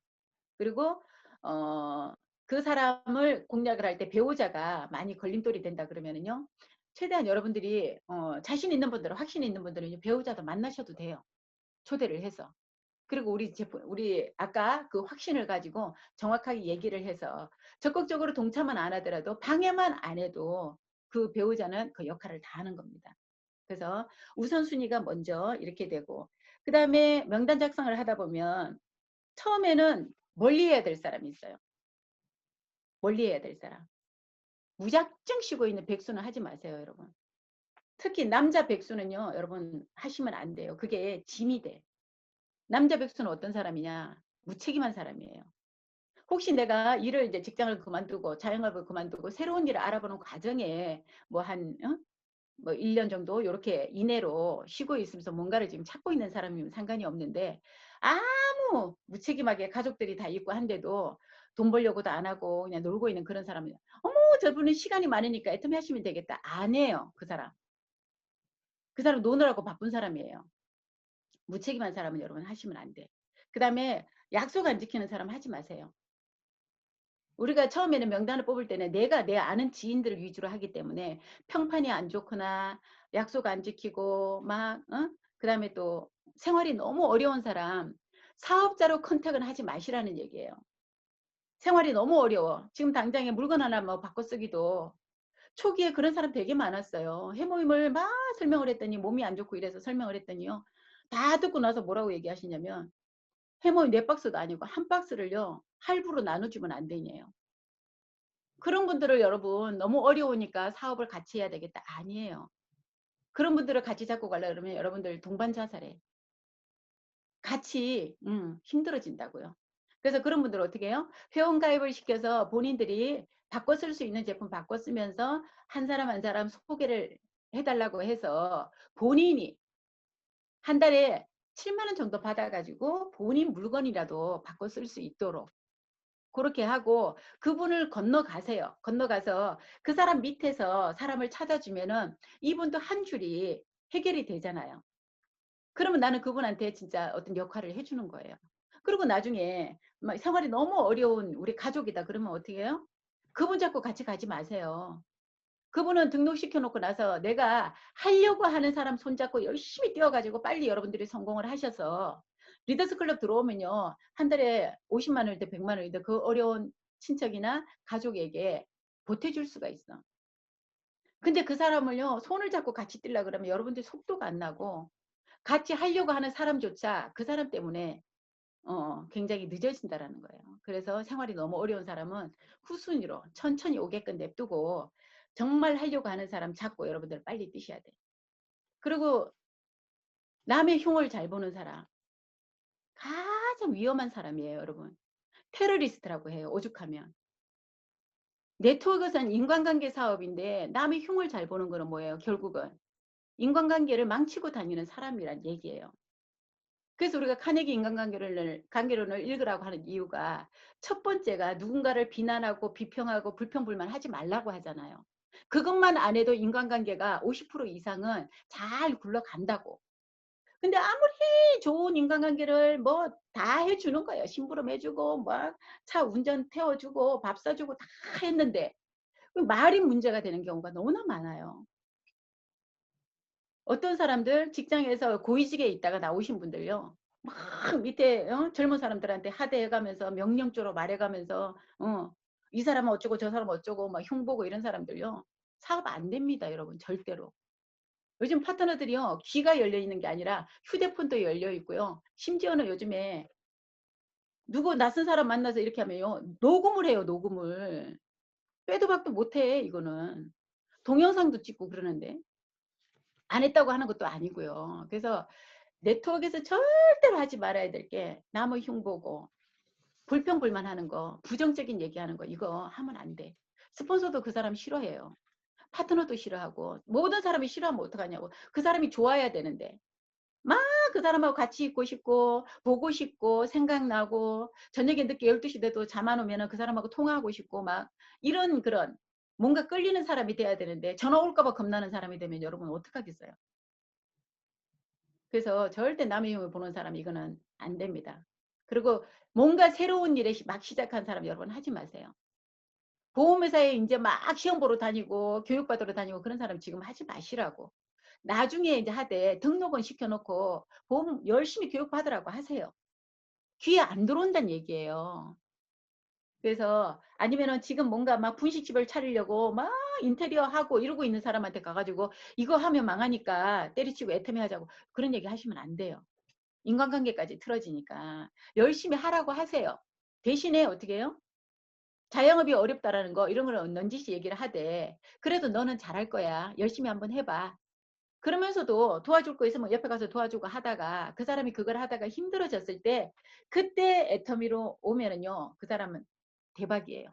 그리고 어, 그 사람을 공략을 할 때 배우자가 많이 걸림돌이 된다 그러면은요. 최대한 여러분들이 자신 있는 분들은, 확신 있는 분들은 배우자도 만나셔도 돼요. 초대를 해서. 그리고 우리 제품, 우리 아까 그 확신을 가지고 정확하게 얘기를 해서 적극적으로 동참은 안 하더라도 방해만 안 해도 그 배우자는 그 역할을 다 하는 겁니다. 그래서 우선순위가 먼저 이렇게 되고, 그 다음에 명단 작성을 하다 보면 처음에는 멀리 해야 될 사람이 있어요. 멀리 해야 될 사람. 무작정 쉬고 있는 백수는 하지 마세요, 여러분. 특히 남자 백수는요, 여러분 하시면 안 돼요. 그게 짐이 돼. 남자 백수는 어떤 사람이냐? 무책임한 사람이에요. 혹시 내가 일을 이제 직장을 그만두고 자영업을 그만두고 새로운 일을 알아보는 과정에 뭐한 뭐 1년 정도 요렇게 이내로 쉬고 있으면서 뭔가를 지금 찾고 있는 사람이면 상관이 없는데 아무 무책임하게 가족들이 다 있고 한데도 돈 벌려고도 안 하고 그냥 놀고 있는 그런 사람은 어머 저분은 시간이 많으니까 애터미 하시면 되겠다. 안 해요 그 사람. 그 사람 노느라고 바쁜 사람이에요. 무책임한 사람은 여러분 하시면 안 돼. 그다음에 약속 안 지키는 사람 하지 마세요. 우리가 처음에는 명단을 뽑을 때는 내가 내 아는 지인들을 위주로 하기 때문에 평판이 안 좋거나 약속 안 지키고 막 그다음에 또 생활이 너무 어려운 사람 사업자로 컨택은 하지 마시라는 얘기예요. 생활이 너무 어려워. 지금 당장에 물건 하나 뭐 바꿔 쓰기도 초기에 그런 사람 되게 많았어요. 해모임을 막 설명을 했더니 몸이 안 좋고 이래서 설명을 했더니요. 다 듣고 나서 뭐라고 얘기하시냐면 해모임 4박스도 아니고 한 박스를요. 할부로 나눠주면 안 되냐요. 그런 분들을 여러분 너무 어려우니까 사업을 같이 해야 되겠다. 아니에요. 그런 분들을 같이 잡고 가려고 그러면 여러분들 동반 자살해. 같이 힘들어진다고요. 그래서 그런 분들은 어떻게 해요? 회원 가입을 시켜서 본인들이 바꿔 쓸 수 있는 제품 바꿔 쓰면서 한 사람 한 사람 소개를 해 달라고 해서 본인이 한 달에 7만 원 정도 받아 가지고 본인 물건이라도 바꿔 쓸 수 있도록 그렇게 하고 그분을 건너가세요. 건너가서 그 사람 밑에서 사람을 찾아주면은 이분도 한 줄이 해결이 되잖아요. 그러면 나는 그분한테 진짜 어떤 역할을 해 주는 거예요. 그리고 나중에 막 생활이 너무 어려운 우리 가족이다 그러면 어떻게 해요? 그분 잡고 같이 가지 마세요. 그분은 등록시켜 놓고 나서 내가 하려고 하는 사람 손잡고 열심히 뛰어 가지고 빨리 여러분들이 성공을 하셔서 리더스 클럽 들어오면요. 한 달에 50만 원이든 100만 원이든 그 어려운 친척이나 가족에게 보태줄 수가 있어. 근데 그 사람을요. 손을 잡고 같이 뛰려고 그러면 여러분들 속도가 안 나고 같이 하려고 하는 사람조차 그 사람 때문에 굉장히 늦어진다라는 거예요. 그래서 생활이 너무 어려운 사람은 후순위로 천천히 오게끔 냅두고 정말 하려고 하는 사람 잡고 여러분들 빨리 뛰셔야 돼요. 그리고 남의 흉을 잘 보는 사람 가장 위험한 사람이에요, 여러분. 테러리스트라고 해요, 오죽하면. 네트워크선 인간관계 사업인데 남의 흉을 잘 보는 거는 뭐예요? 결국은 인간관계를 망치고 다니는 사람이란 얘기예요. 그래서 우리가 카네기 관계론을 읽으라고 하는 이유가 첫 번째가 누군가를 비난하고 비평하고 불평불만하지 말라고 하잖아요. 그것만 안 해도 인간관계가 50% 이상은 잘 굴러간다고. 근데 아무리 좋은 인간관계를 뭐 다 해주는 거예요. 심부름 해주고 막 차 운전 태워주고 밥 사주고 다 했는데 말이 문제가 되는 경우가 너무나 많아요. 어떤 사람들 직장에서 고위직에 있다가 나오신 분들요. 막 밑에 젊은 사람들한테 하대해가면서 명령조로 말해가면서 이 사람은 어쩌고 저 사람은 어쩌고 막 흉보고 이런 사람들요. 사업 안 됩니다, 여러분. 절대로. 요즘 파트너들이요. 귀가 열려 있는 게 아니라 휴대폰도 열려 있고요. 심지어는 요즘에 누구 낯선 사람 만나서 이렇게 하면요. 녹음을 해요, 녹음을. 빼도 박도 못해, 이거는. 동영상도 찍고 그러는데. 안 했다고 하는 것도 아니고요. 그래서 네트워크에서 절대로 하지 말아야 될 게 남의 흉보고 불평불만하는 거, 부정적인 얘기하는 거 이거 하면 안 돼. 스폰서도 그 사람 싫어해요. 파트너도 싫어하고 모든 사람이 싫어하면 어떡하냐고. 그 사람이 좋아야 되는데 막 그 사람하고 같이 있고 싶고 보고 싶고 생각나고 저녁에 늦게 12시 돼도 잠 안 오면 그 사람하고 통화하고 싶고 막 이런 그런 뭔가 끌리는 사람이 돼야 되는데 전화 올까 봐 겁나는 사람이 되면 여러분 어떡하겠어요. 그래서 절대 남의 흉을 보는 사람 이거는 안 됩니다. 그리고 뭔가 새로운 일에 막 시작한 사람 여러분 하지 마세요. 보험회사에 이제 막 시험 보러 다니고 교육받으러 다니고 그런 사람 지금 하지 마시라고. 나중에 이제 하되 등록은 시켜놓고 보험 열심히 교육받으라고 하세요. 귀에 안 들어온다는 얘기예요. 그래서 아니면은 지금 뭔가 막 분식집을 차리려고 막 인테리어 하고 이러고 있는 사람한테 가가지고 이거 하면 망하니까 때려치고 애터미 하자고 그런 얘기 하시면 안 돼요. 인간관계까지 틀어지니까 열심히 하라고 하세요. 대신에 어떻게 해요? 자영업이 어렵다라는 거 이런 걸 넌지시 얘기를 하되 그래도 너는 잘할 거야. 열심히 한번 해봐. 그러면서도 도와줄 거 있으면 옆에 가서 도와주고 하다가 그 사람이 그걸 하다가 힘들어졌을 때 그때 애터미로 오면은요. 그 사람은 대박이에요.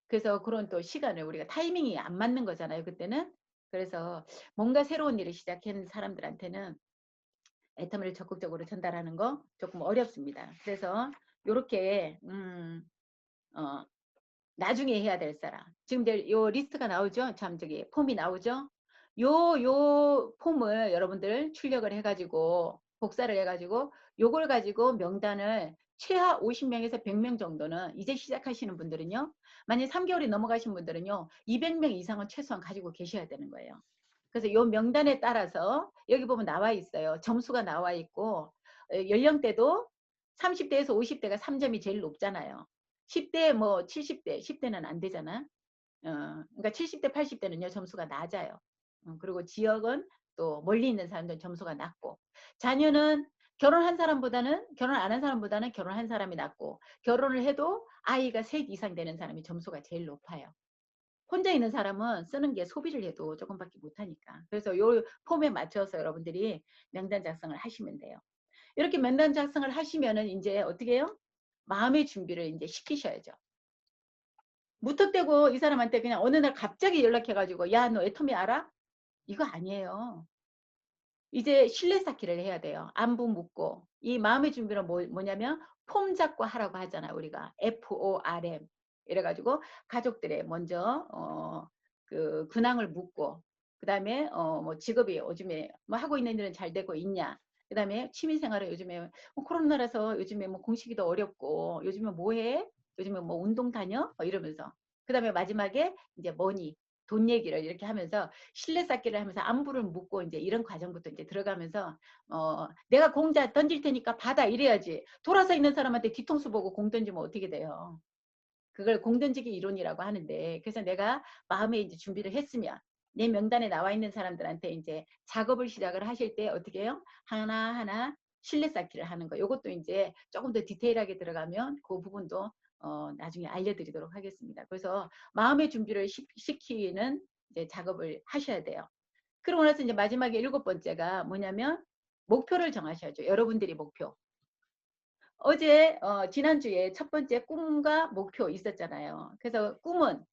그래서 그런 또 시간을 우리가 타이밍이 안 맞는 거잖아요. 그때는. 그래서 뭔가 새로운 일을 시작한 사람들한테는 애터미를 적극적으로 전달하는 거 조금 어렵습니다. 그래서 요렇게 어, 나중에 해야 될 사람. 지금 요 리스트가 나오죠? 참 저기 폼이 나오죠? 요 폼을 여러분들 출력을 해가지고 복사를 해가지고 요걸 가지고 명단을 최하 50명에서 100명 정도는 이제 시작하시는 분들은요. 만약 3개월이 넘어가신 분들은요. 200명 이상은 최소한 가지고 계셔야 되는 거예요. 그래서 요 명단에 따라서 여기 보면 나와 있어요. 점수가 나와 있고 연령대도 30대에서 50대가 3점이 제일 높잖아요. 10대 뭐 70대, 10대는 안 되잖아. 그러니까 70대, 80대는요 점수가 낮아요. 그리고 지역은 또 멀리 있는 사람들은 점수가 낮고 자녀는 결혼한 사람보다는 결혼 안 한 사람보다는 결혼한 사람이 낮고 결혼을 해도 아이가 셋 이상 되는 사람이 점수가 제일 높아요. 혼자 있는 사람은 쓰는 게 소비를 해도 조금밖에 못하니까. 그래서 요 폼에 맞춰서 여러분들이 명단 작성을 하시면 돼요. 이렇게 명단 작성을 하시면은 이제 어떻게 해요? 마음의 준비를 이제 시키셔야죠. 무턱대고 이 사람한테 그냥 어느 날 갑자기 연락해가지고 야, 너 애터미 알아? 이거 아니에요. 이제 신뢰 쌓기를 해야 돼요. 안부 묻고. 이 마음의 준비는 뭐냐면 폼 잡고 하라고 하잖아. 우리가 FORM. 이래가지고 가족들의 먼저 그 근황을 묻고 그다음에 뭐 직업이 요즘에 뭐 하고 있는 일은 잘 되고 있냐. 그다음에 취미생활은 요즘에 코로나라서 요즘에 뭐 공시기도 어렵고 요즘에 뭐 해? 요즘에 뭐 운동 다녀? 이러면서 그다음에 마지막에 이제 머니 돈 얘기를 이렇게 하면서 신뢰 쌓기를 하면서 안부를 묻고 이제 이런 과정부터 이제 들어가면서 내가 공자 던질 테니까 받아 이래야지. 돌아서 있는 사람한테 뒤통수 보고 공 던지면 어떻게 돼요? 그걸 공 던지기 이론이라고 하는데 그래서 내가 마음에 이제 준비를 했으면 내 명단에 나와 있는 사람들한테 이제 작업을 시작을 하실 때 어떻게 해요? 하나하나 신뢰 쌓기를 하는 거. 이것도 이제 조금 더 디테일하게 들어가면 그 부분도 나중에 알려드리도록 하겠습니다. 그래서 마음의 준비를 시키는 이제 작업을 하셔야 돼요. 그러고 나서 이제 마지막에 7번째가 뭐냐면 목표를 정하셔야죠. 여러분들이 목표. 어제 지난주에 첫 번째 꿈과 목표 있었잖아요. 그래서 꿈은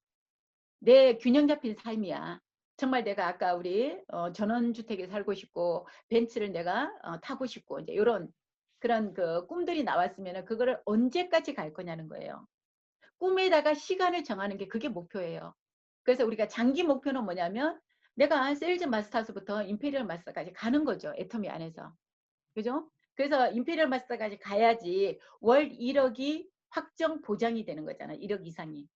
내 균형 잡힌 삶이야. 정말 내가 아까 우리 전원주택에 살고 싶고 벤츠를 내가 타고 싶고 이제 이런 그런 그 꿈들이 나왔으면 그거를 언제까지 갈 거냐는 거예요. 꿈에다가 시간을 정하는 게 그게 목표예요. 그래서 우리가 장기 목표는 뭐냐면 내가 세일즈 마스터스부터 임페리얼 마스터까지 가는 거죠. 애터미 안에서. 그죠? 그래서 임페리얼 마스터까지 가야지 월 1억이 확정 보장이 되는 거잖아요. 1억 이상이.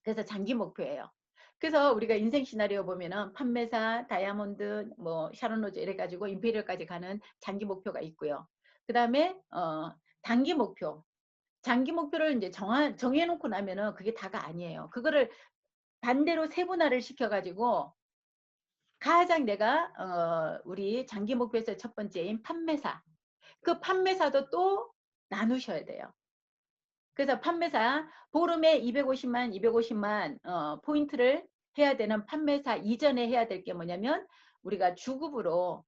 그래서 장기 목표예요. 그래서 우리가 인생 시나리오 보면은 판매사, 다이아몬드, 뭐 샤론 로즈 이래 가지고 임페리얼까지 가는 장기 목표가 있고요. 그다음에 단기 목표. 장기 목표를 이제 정해놓고 나면은 그게 다가 아니에요. 그거를 반대로 세분화를 시켜가지고 가장 내가 우리 장기 목표에서 첫 번째인 판매사. 그 판매사도 또 나누셔야 돼요. 그래서 판매사 보름에 250만, 250만 포인트를 해야 되는 판매사 이전에 해야 될 게 뭐냐면 우리가 주급으로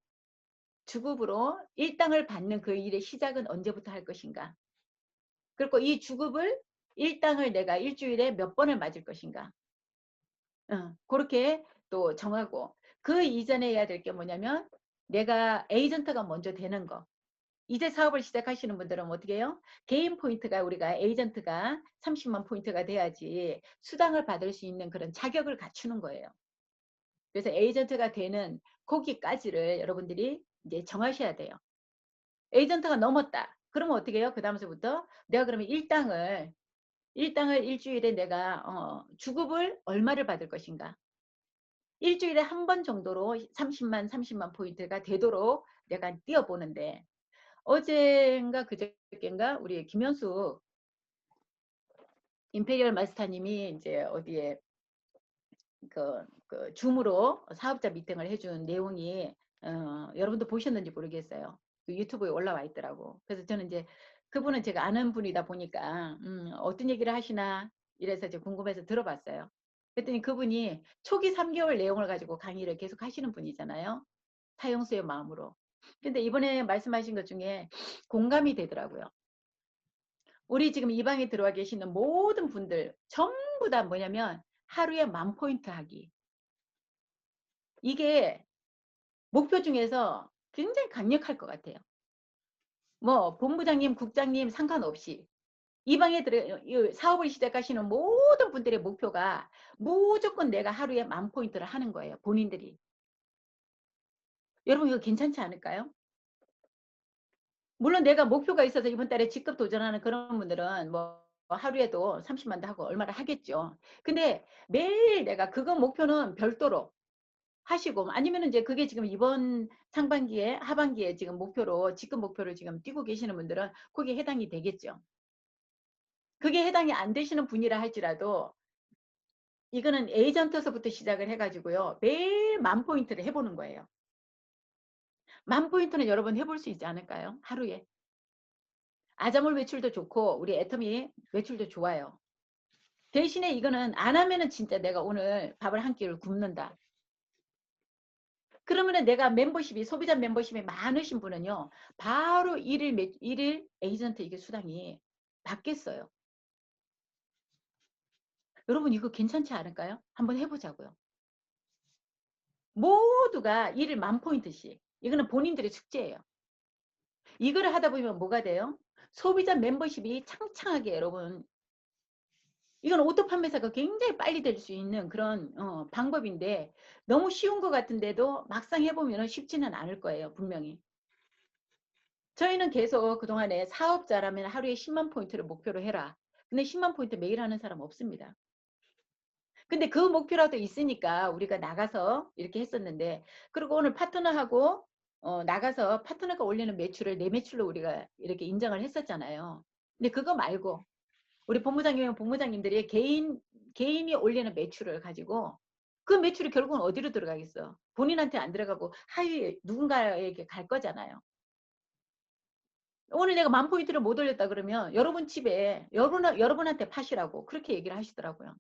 일당을 받는 그 일의 시작은 언제부터 할 것인가. 그리고 이 주급을 일당을 내가 일주일에 몇 번을 맞을 것인가. 그렇게 또 정하고 그 이전에 해야 될 게 뭐냐면 내가 에이전트가 먼저 되는 거. 이제 사업을 시작하시는 분들은 어떻게 해요? 개인 포인트가 우리가 에이전트가 30만 포인트가 돼야지 수당을 받을 수 있는 그런 자격을 갖추는 거예요. 그래서 에이전트가 되는 거기까지를 여러분들이 이제 정하셔야 돼요. 에이전트가 넘었다. 그러면 어떻게 해요? 그 다음서부터 내가 그러면 일당을 일주일에 내가 주급을 얼마를 받을 것인가. 일주일에 한 번 정도로 30만 포인트가 되도록 내가 뛰어보는데 어젠가 그저께인가 우리 김현수 임페리얼 마스터님이 이제 어디에 그 줌으로 사업자 미팅을 해준 내용이 여러분도 보셨는지 모르겠어요. 그 유튜브에 올라와 있더라고. 그래서 저는 이제 그분은 제가 아는 분이다 보니까 어떤 얘기를 하시나 이래서 이제 궁금해서 들어봤어요. 그랬더니 그분이 초기 3개월 내용을 가지고 강의를 계속 하시는 분이잖아요. 타용수의 마음으로. 근데 이번에 말씀하신 것 중에 공감이 되더라고요. 우리 지금 이 방에 들어와 계시는 모든 분들 전부 다 뭐냐면 하루에 10,000포인트 하기. 이게 목표 중에서 굉장히 강력할 것 같아요. 뭐 본부장님, 국장님 상관없이 이 방에 들어 이 사업을 시작하시는 모든 분들의 목표가 무조건 내가 하루에 10,000포인트를 하는 거예요, 본인들이. 여러분 이거 괜찮지 않을까요? 물론 내가 목표가 있어서 이번 달에 직급 도전하는 그런 분들은 뭐 하루에도 30만도 하고 얼마나 하겠죠. 근데 매일 내가 그거 목표는 별도로 하시고 아니면은 이제 그게 지금 이번 상반기에 하반기에 지금 목표로 직급 목표를 지금 뛰고 계시는 분들은 거기에 해당이 되겠죠. 그게 해당이 안 되시는 분이라 할지라도 이거는 에이전트서부터 시작을 해 가지고요. 매일 10,000포인트를 해 보는 거예요. 10,000포인트는 여러분 해볼 수 있지 않을까요? 하루에. 아자몰 매출도 좋고 우리 애터미 매출도 좋아요. 대신에 이거는 안 하면은 진짜 내가 오늘 밥을 한 끼를 굶는다. 그러면은 내가 멤버십이 소비자 멤버십이 많으신 분은요. 바로 일일 에이전트 이게 수당이 받겠어요. 여러분 이거 괜찮지 않을까요? 한번 해 보자고요. 모두가 일일 10,000포인트씩. 이거는 본인들의 숙제예요. 이거를 하다 보면 뭐가 돼요? 소비자 멤버십이 창창하게 여러분 이건 오토 판매사가 굉장히 빨리 될 수 있는 그런 방법인데 너무 쉬운 것 같은데도 막상 해보면 쉽지는 않을 거예요. 분명히. 저희는 계속 그동안에 사업자라면 하루에 10,000포인트를 목표로 해라. 근데 10,000포인트 매일 하는 사람 없습니다. 근데 그 목표라도 있으니까 우리가 나가서 이렇게 했었는데 그리고 오늘 파트너하고 나가서 파트너가 올리는 매출을 내 매출로 우리가 이렇게 인정을 했었잖아요. 근데 그거 말고 우리 본부장님이랑 본부장님들이 개인이 올리는 매출을 가지고 그 매출이 결국은 어디로 들어가겠어? 본인한테 안 들어가고 하위 누군가에게 갈 거잖아요. 오늘 내가 10,000포인트를 못 올렸다 그러면 여러분 집에 여러분한테 파시라고 그렇게 얘기를 하시더라고요.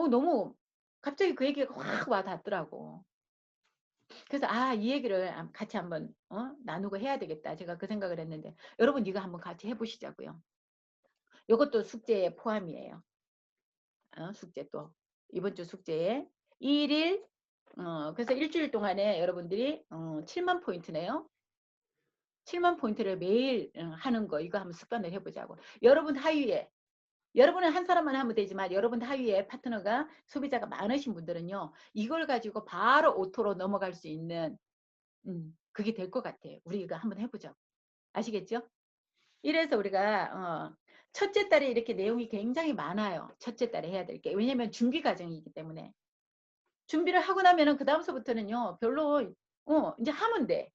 너무 갑자기 그 얘기가 확 와 닿더라고. 그래서 이 얘기를 같이 한번 나누고 해야 되겠다. 제가 그 생각을 했는데 여러분 이거 한번 같이 해보시자고요. 이것도 숙제에 포함이에요. 숙제 또 이번 주 숙제에 1일 그래서 일주일 동안에 여러분들이 70,000포인트네요. 70,000포인트를 매일 하는 거 이거 한번 습관을 해보자고. 여러분 하위에 여러분은 한 사람만 하면 되지만 여러분 하위에 파트너가 소비자가 많으신 분들은요. 이걸 가지고 바로 오토로 넘어갈 수 있는 그게 될 것 같아요. 우리가 한번 해보자고. 아시겠죠? 이래서 우리가 첫째 달에 이렇게 내용이 굉장히 많아요. 첫째 달에 해야 될 게. 왜냐면 준비 과정이기 때문에. 준비를 하고 나면은 그다음서부터는요. 별로 이제 하면 돼.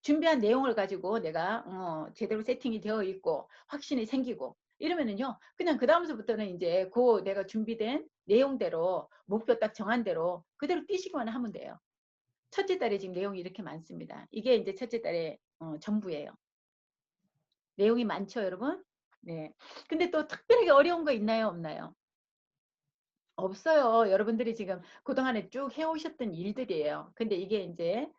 준비한 내용을 가지고 내가 제대로 세팅이 되어 있고 확신이 생기고 이러면은요. 그냥 그다음서부터는 이제 그 내가 준비된 내용대로 목표 딱 정한 대로 그대로 뛰시기만 하면 돼요. 첫째 달에 지금 내용이 이렇게 많습니다. 이게 이제 첫째 달의 전부예요. 내용이 많죠, 여러분? 네. 근데 또 특별하게 어려운 거 있나요, 없나요? 없어요. 여러분들이 지금 그동안에 쭉 해오셨던 일들이에요. 근데 이게 이제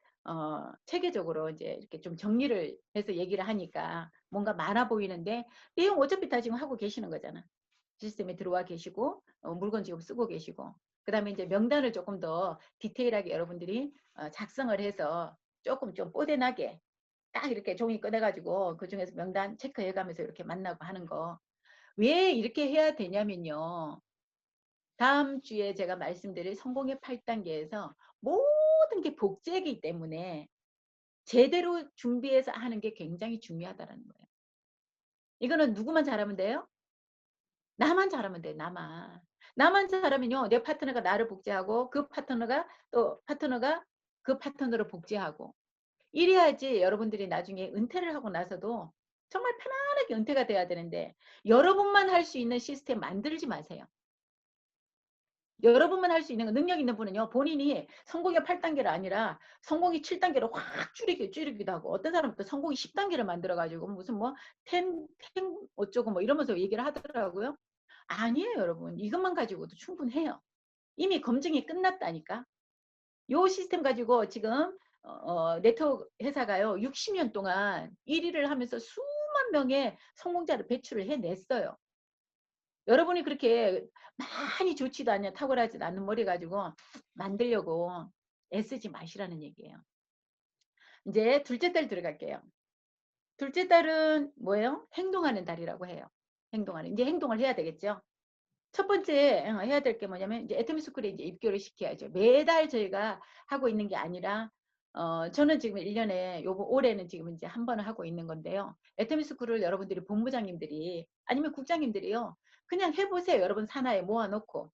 체계적으로 이제 이렇게 좀 정리를 해서 얘기를 하니까 뭔가 많아 보이는데 내용 어차피 다 지금 하고 계시는 거잖아. 시스템에 들어와 계시고 물건 지금 쓰고 계시고 그다음에 이제 명단을 조금 더 디테일하게 여러분들이 작성을 해서 조금 좀 뽀대나게 딱 이렇게 종이 꺼내가지고 그중에서 명단 체크해가면서 이렇게 만나고 하는 거. 왜 이렇게 해야 되냐면요. 다음 주에 제가 말씀드릴 성공의 8단계에서 모든 게 복제이기 때문에 제대로 준비해서 하는 게 굉장히 중요하다는 거예요. 이거는 누구만 잘하면 돼요? 나만 잘하면 돼, 나만. 나만 잘하면요, 내 파트너가 나를 복제하고 그 파트너가 또 파트너가 그 파트너를 복제하고 이래야지 여러분들이 나중에 은퇴를 하고 나서도 정말 편안하게 은퇴가 돼야 되는데 여러분만 할 수 있는 시스템 만들지 마세요. 여러분만 할 수 있는 거 능력 있는 분은요. 본인이 성공의 8단계가 아니라 성공이 7단계로 확 줄이기도 하고 어떤 사람은 또 성공이 10단계를 만들어 가지고 무슨 뭐 텐 어쩌고 뭐 이러면서 얘기를 하더라고요. 아니에요, 여러분. 이것만 가지고도 충분해요. 이미 검증이 끝났다니까. 요 시스템 가지고 지금 네트워크 회사가요. 60년 동안 1위를 하면서 수만 명의 성공자를 배출을 해냈어요. 여러분이 그렇게 많이 좋지도 않냐 탁월하지도 않는 머리 가지고 만들려고 애쓰지 마시라는 얘기예요. 이제 둘째 달 들어갈게요. 둘째 달은 뭐예요? 행동하는 달이라고 해요. 행동하는. 이제 행동을 해야 되겠죠. 첫 번째 해야 될 게 뭐냐면 이제 애터미스쿨에 이제 입교를 시켜야죠. 매달 저희가 하고 있는 게 아니라 저는 지금 1년에 요번 올해는 지금 이제 한 번을 하고 있는 건데요. 애터미스쿨을 여러분들이 본부장님들이 아니면 국장님들이요. 그냥 해보세요. 여러분 산하에 모아놓고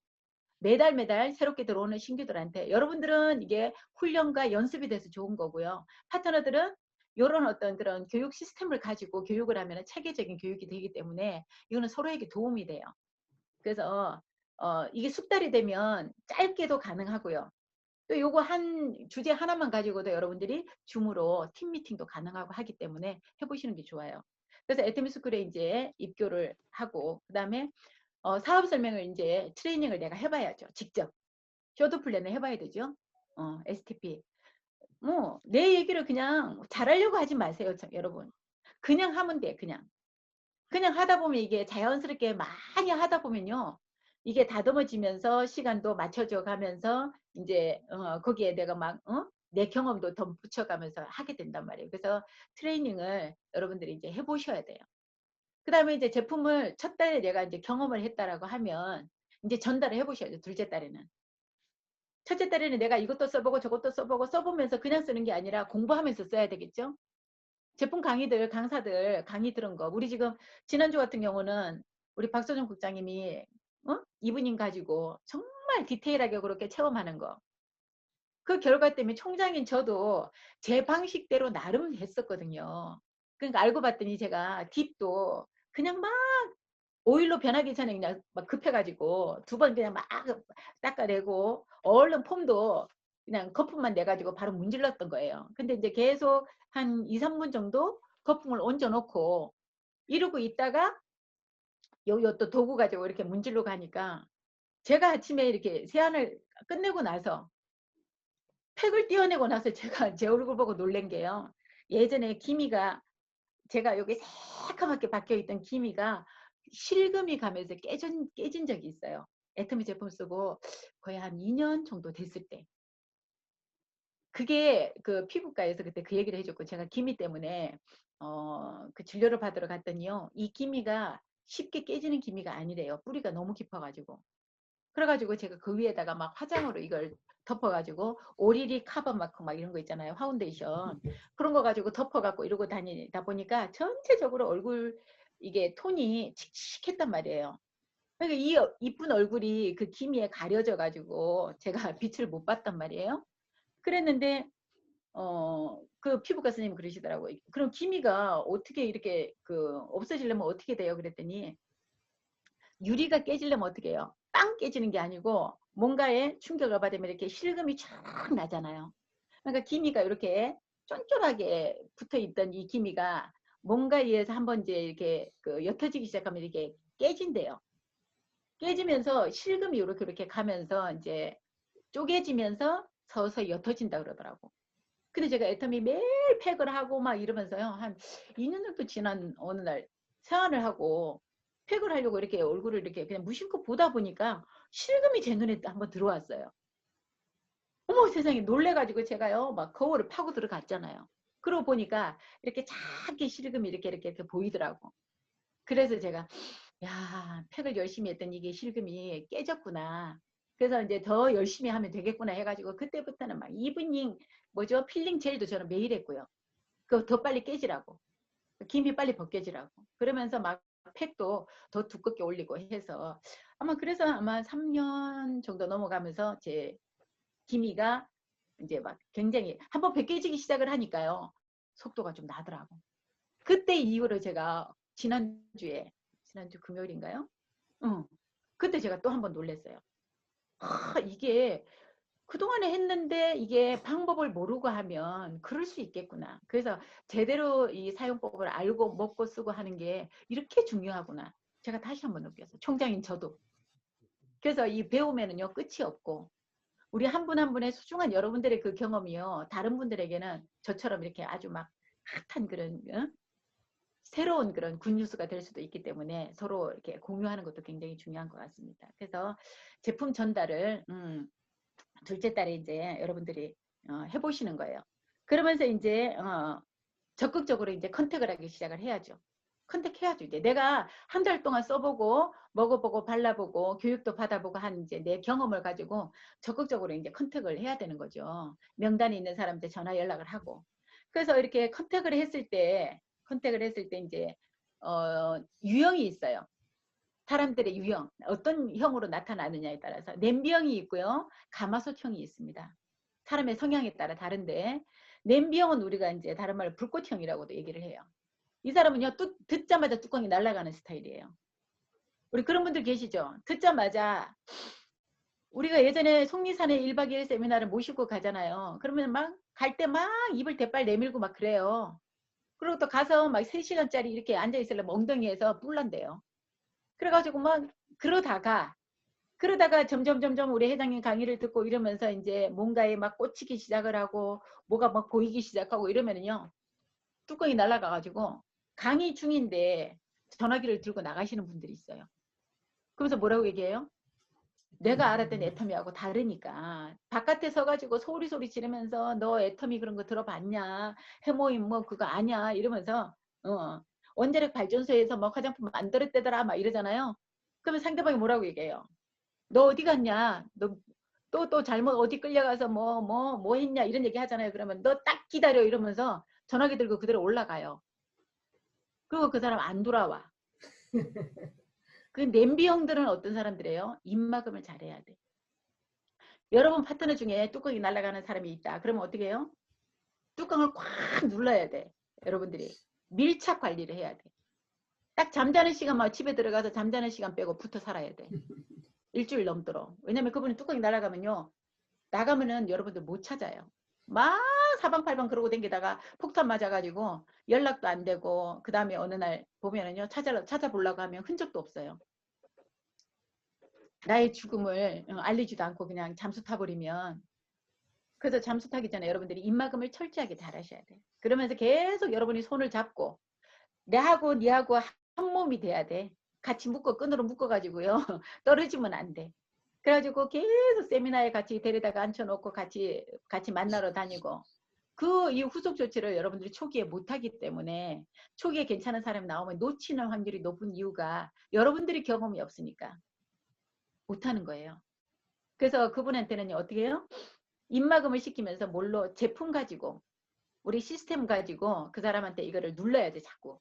매달 새롭게 들어오는 신규들한테 여러분들은 이게 훈련과 연습이 돼서 좋은 거고요. 파트너들은 이런 어떤 그런 교육 시스템을 가지고 교육을 하면 체계적인 교육이 되기 때문에 이거는 서로에게 도움이 돼요. 그래서 이게 숙달이 되면 짧게도 가능하고요. 또 요거 한 주제 하나만 가지고도 여러분들이 줌으로 팀 미팅도 가능하고 하기 때문에 해보시는 게 좋아요. 그래서 애터미스쿨에 이제 입교를 하고 그다음에 사업 설명을 이제 트레이닝을 내가 해봐야죠. 직접 쇼도 플랜을 해봐야 되죠. STP. 뭐 내 얘기를 그냥 잘하려고 하지 마세요, 여러분. 그냥 하면 돼, 그냥. 그냥 하다 보면 이게 자연스럽게 많이 하다 보면요. 이게 다듬어지면서 시간도 맞춰져 가면서 이제 거기에 내가 막 내 경험도 덧붙여 가면서 하게 된단 말이에요. 그래서 트레이닝을 여러분들이 이제 해보셔야 돼요. 그다음에 이제 제품을 첫 달에 내가 이제 경험을 했다라고 하면 이제 전달을 해보셔야죠. 둘째 달에는. 첫째 달에는 내가 이것도 써보고 저것도 써보고 써보면서 그냥 쓰는 게 아니라 공부하면서 써야 되겠죠. 제품 강의들, 강사들 강의 들은 거. 우리 지금 지난주 같은 경우는 우리 박소정 국장님이 이브닝 가지고 정말 디테일하게 그렇게 체험하는 거. 그 결과 때문에 총장인 저도 제 방식대로 나름 했었거든요. 그러니까 알고 봤더니 제가 딥도 그냥 막 오일로 변하기 전에 그냥 막 급해가지고 두 번 그냥 막 닦아내고 얼른 폼도 그냥 거품만 내가지고 바로 문질렀던 거예요. 근데 이제 계속 한 2, 3분 정도 거품을 얹어놓고 이러고 있다가 요 또 도구 가지고 이렇게 문질러 가니까 제가 아침에 이렇게 세안을 끝내고 나서 팩을 떼어내고 나서 제가 제 얼굴 보고 놀란 게요. 예전에 기미가 제가 여기 새카맣게 박혀있던 기미가 실금이 가면서 깨진 적이 있어요. 애터미 제품 쓰고 거의 한 2년 정도 됐을 때. 그게 그 피부과에서 그때 그 얘기를 해줬고 제가 기미 때문에 그 진료를 받으러 갔더니요. 이 기미가 쉽게 깨지는 기미가 아니래요. 뿌리가 너무 깊어가지고. 그래가지고 제가 그 위에다가 막 화장으로 이걸 덮어가지고 오리리 카버 마크 막 이런 거 있잖아요. 파운데이션. 그런 거 가지고 덮어갖고 이러고 다니다 보니까 전체적으로 얼굴 이게 톤이 칙칙했단 말이에요. 그러니까 이 이쁜 얼굴이 그 기미에 가려져가지고 제가 빛을 못 봤단 말이에요. 그랬는데 그 피부과 선생님이 그러시더라고요. 그럼 기미가 어떻게 이렇게 그 없어지려면 어떻게 돼요? 그랬더니 유리가 깨지려면 어떻게 해요? 빵 깨지는 게 아니고 뭔가에 충격을 받으면 이렇게 실금이 쫙 나잖아요. 그러니까 기미가 이렇게 쫀쫀하게 붙어 있던 이 기미가 뭔가에 의해서 한번 이제 이렇게 그 옅어지기 시작하면 이렇게 깨진대요. 깨지면서 실금이 이렇게 가면서 이제 쪼개지면서 서서히 옅어진다 그러더라고. 근데 제가 애터미 매일 팩을 하고 막 이러면서요. 한 2년 정도 지난 어느 날 세안을 하고 팩을 하려고 이렇게 얼굴을 이렇게 그냥 무심코 보다 보니까 실금이 제 눈에 한번 들어왔어요. 어머 세상에 놀래가지고 제가요 막 거울을 파고 들어갔잖아요. 그러고 보니까 이렇게 작게 실금이 이렇게 보이더라고. 그래서 제가 야 팩을 열심히 했더니 이게 실금이 깨졌구나. 그래서 이제 더 열심히 하면 되겠구나 해가지고 그때부터는 막 이브닝 뭐죠 필링 젤도 저는 매일 했고요. 그 더 빨리 깨지라고. 김이 빨리 벗겨지라고. 그러면서 막 팩도 더 두껍게 올리고 해서 아마 그래서 아마 3년 정도 넘어가면서 제 기미가 이제 막 굉장히 한번 벗겨지기 시작을 하니까요. 속도가 좀 나더라고. 그때 이후로 제가 지난주 금요일인가요? 응. 그때 제가 또 한 번 놀랐어요. 이게 그동안에 했는데 이게 방법을 모르고 하면 그럴 수 있겠구나. 그래서 제대로 이 사용법을 알고 먹고 쓰고 하는 게 이렇게 중요하구나. 제가 다시 한번 느꼈어요. 총장인 저도. 그래서 이 배움에는요 끝이 없고 우리 한 분 한 분의 소중한 여러분들의 그 경험이요 다른 분들에게는 저처럼 이렇게 아주 막 핫한 그런 새로운 그런 굿뉴스가 될 수도 있기 때문에 서로 이렇게 공유하는 것도 굉장히 중요한 것 같습니다. 그래서 제품 전달을 둘째 달에 이제 여러분들이 해보시는 거예요. 그러면서 이제 적극적으로 이제 컨택을 하기 시작을 해야죠. 컨택해야죠. 이제 내가 한 달 동안 써보고 먹어보고 발라보고 교육도 받아보고 한 이제 내 경험을 가지고 적극적으로 이제 컨택을 해야 되는 거죠. 명단에 있는 사람한테 전화 연락을 하고. 그래서 이렇게 컨택을 했을 때 이제 유형이 있어요. 사람들의 유형, 어떤 형으로 나타나느냐에 따라서 냄비형이 있고요. 가마솥형이 있습니다. 사람의 성향에 따라 다른데 냄비형은 우리가 이제 다른 말로 불꽃형이라고도 얘기를 해요. 이 사람은요, 듣자마자 뚜껑이 날아가는 스타일이에요. 우리 그런 분들 계시죠? 듣자마자 우리가 예전에 속리산에 1박 2일 세미나를 모시고 가잖아요. 그러면 막 갈 때 막 입을 대빨 내밀고 막 그래요. 그리고 또 가서 막 3시간짜리 이렇게 앉아있으려면 엉덩이에서 뿔난대요. 그래가지고 막 그러다가 점점 우리 회장님 강의를 듣고 이러면서 이제 뭔가에 막 꽂히기 시작을 하고 뭐가 막 보이기 시작하고 이러면은요, 뚜껑이 날아가가지고 강의 중인데 전화기를 들고 나가시는 분들이 있어요. 그러면서 뭐라고 얘기해요? 내가 알았던 애터미하고 다르니까 바깥에 서가지고 소리 지르면서 너 애터미 그런 거 들어봤냐? 해모임 뭐 그거 아냐? 이러면서 원자력 발전소에서 뭐 화장품 만들었대더라 막 이러잖아요. 그러면 상대방이 뭐라고 얘기해요? 너 어디 갔냐? 너 또 잘못 어디 끌려가서 뭐 했냐? 이런 얘기 하잖아요. 그러면 너 딱 기다려 이러면서 전화기 들고 그대로 올라가요. 그리고 그 사람 안 돌아와. 그 냄비형들은 어떤 사람들이에요? 입막음을 잘해야 돼. 여러분 파트너 중에 뚜껑이 날아가는 사람이 있다. 그러면 어떻게 해요? 뚜껑을 꽉 눌러야 돼. 여러분들이 밀착 관리를 해야 돼. 딱 잠자는 시간만 집에 들어가서 잠자는 시간 빼고 붙어 살아야 돼. 일주일 넘도록. 왜냐면 그분이 뚜껑이 날아가면요, 나가면은 여러분들 못 찾아요. 막 사방팔방 그러고 댕기다가 폭탄 맞아가지고 연락도 안 되고, 그 다음에 어느 날 보면은요, 찾아보려고 하면 흔적도 없어요. 나의 죽음을 알리지도 않고 그냥 잠수 타버리면. 그래서 잠수 타기 전에 여러분들이 입막음을 철저하게 잘 하셔야 돼요. 그러면서 계속 여러분이 손을 잡고 내하고 니하고 한 몸이 돼야 돼. 같이 끈으로 묶어가지고요. 떨어지면 안 돼. 그래가지고 계속 세미나에 같이 데려다가 앉혀놓고 같이 만나러 다니고, 그 이 후속 조치를 여러분들이 초기에 못하기 때문에, 초기에 괜찮은 사람이 나오면 놓치는 확률이 높은 이유가 여러분들이 경험이 없으니까 못하는 거예요. 그래서 그분한테는 어떻게 해요? 입막음을 시키면서 뭘로 제품 가지고, 우리 시스템 가지고 그 사람한테 이거를 눌러야 돼. 자꾸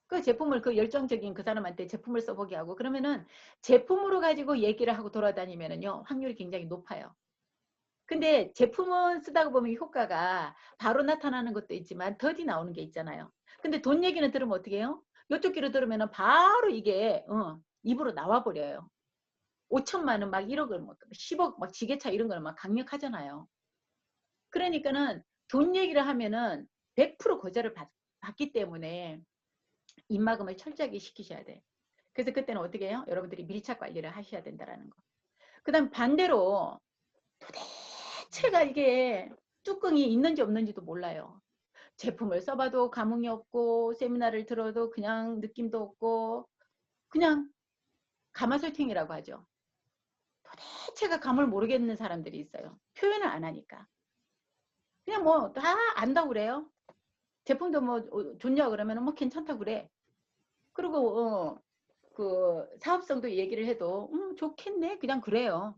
그 제품을, 그 열정적인 그 사람한테 제품을 써보게 하고, 그러면은 제품으로 가지고 얘기를 하고 돌아다니면은요, 확률이 굉장히 높아요. 근데 제품은 쓰다가 보면 효과가 바로 나타나는 것도 있지만 더디 나오는 게 있잖아요. 근데 돈 얘기는 들으면 어떻게 해요? 이쪽 귀로 들으면은 바로 이게 입으로 나와 버려요. 5천만 원, 막 1억을, 막 10억, 막 지게차 이런 거는 막 강력하잖아요. 그러니까는 돈 얘기를 하면은 100% 거절을 받기 때문에 입막음을 철저하게 시키셔야 돼. 그래서 그때는 어떻게 해요? 여러분들이 밀착 관리를 하셔야 된다는 거. 그 다음 반대로 도대체가 이게 뚜껑이 있는지 없는지도 몰라요. 제품을 써봐도 감흥이 없고, 세미나를 들어도 그냥 느낌도 없고, 그냥 가마설팅이라고 하죠. 도대체가 감을 모르겠는 사람들이 있어요. 표현을 안 하니까. 그냥 뭐 다 안다고 그래요. 제품도 뭐 좋냐 그러면 뭐 괜찮다고 그래. 그리고 그 사업성도 얘기를 해도 좋겠네 그냥 그래요.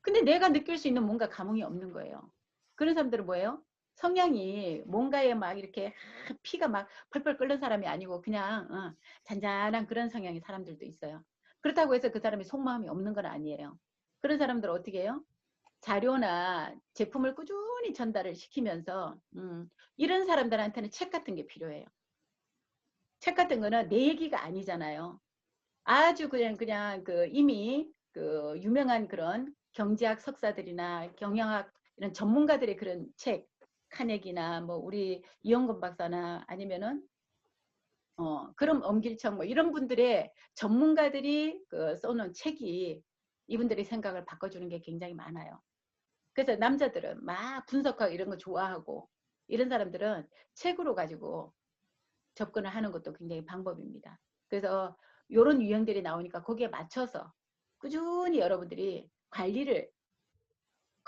근데 내가 느낄 수 있는 뭔가 감흥이 없는 거예요. 그런 사람들은 뭐예요? 성향이 뭔가에 막 이렇게 피가 막 펄펄 끓는 사람이 아니고 그냥 잔잔한 그런 성향의 사람들도 있어요. 그렇다고 해서 그 사람이 속마음이 없는 건 아니에요. 그런 사람들은 어떻게 해요? 자료나 제품을 꾸준히 전달을 시키면서 이런 사람들한테는 책 같은 게 필요해요. 책 같은 거는 내 얘기가 아니잖아요. 아주 그냥 그 이미 그 유명한 그런 경제학 석사들이나 경영학 이런 전문가들의 그런 책, 카네기나 뭐 우리 이영건 박사나 아니면은 그럼 엄길청 뭐 이런 분들의 전문가들이 그 써놓은 책이 이분들의 생각을 바꿔주는 게 굉장히 많아요. 그래서 남자들은 막 분석하고 이런 거 좋아하고, 이런 사람들은 책으로 가지고 접근을 하는 것도 굉장히 방법입니다. 그래서 이런 유형들이 나오니까 거기에 맞춰서 꾸준히 여러분들이 관리를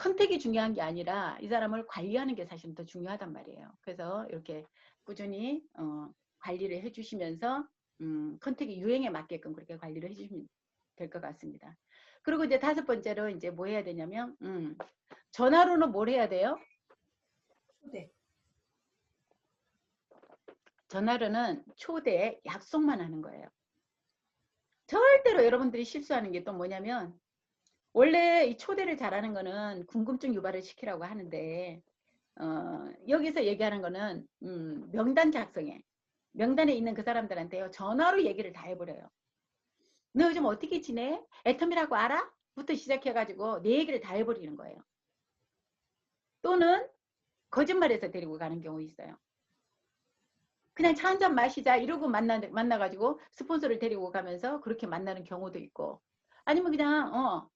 컨택이 중요한 게 아니라 이 사람을 관리하는 게 사실은 더 중요하단 말이에요. 그래서 이렇게 꾸준히 관리를 해주시면서 컨택이 유행에 맞게끔 그렇게 관리를 해주시면 될 것 같습니다. 그리고 이제 5번째로 이제 뭐 해야 되냐면 전화로는 뭘 해야 돼요? 초대. 전화로는 초대 약속만 하는 거예요. 절대로 여러분들이 실수하는 게 또 뭐냐면 원래 이 초대를 잘하는 거는 궁금증 유발을 시키라고 하는데 여기서 얘기하는 거는 명단 작성에 명단에 있는 그 사람들한테요 전화로 얘기를 다 해버려요. 너 요즘 어떻게 지내? 애텀이라고 알아? 부터 시작해가지고 내 얘기를 다 해버리는 거예요. 또는 거짓말해서 데리고 가는 경우 있어요. 그냥 차 한잔 마시자 이러고 만나가지고 스폰서를 데리고 가면서 그렇게 만나는 경우도 있고 아니면 그냥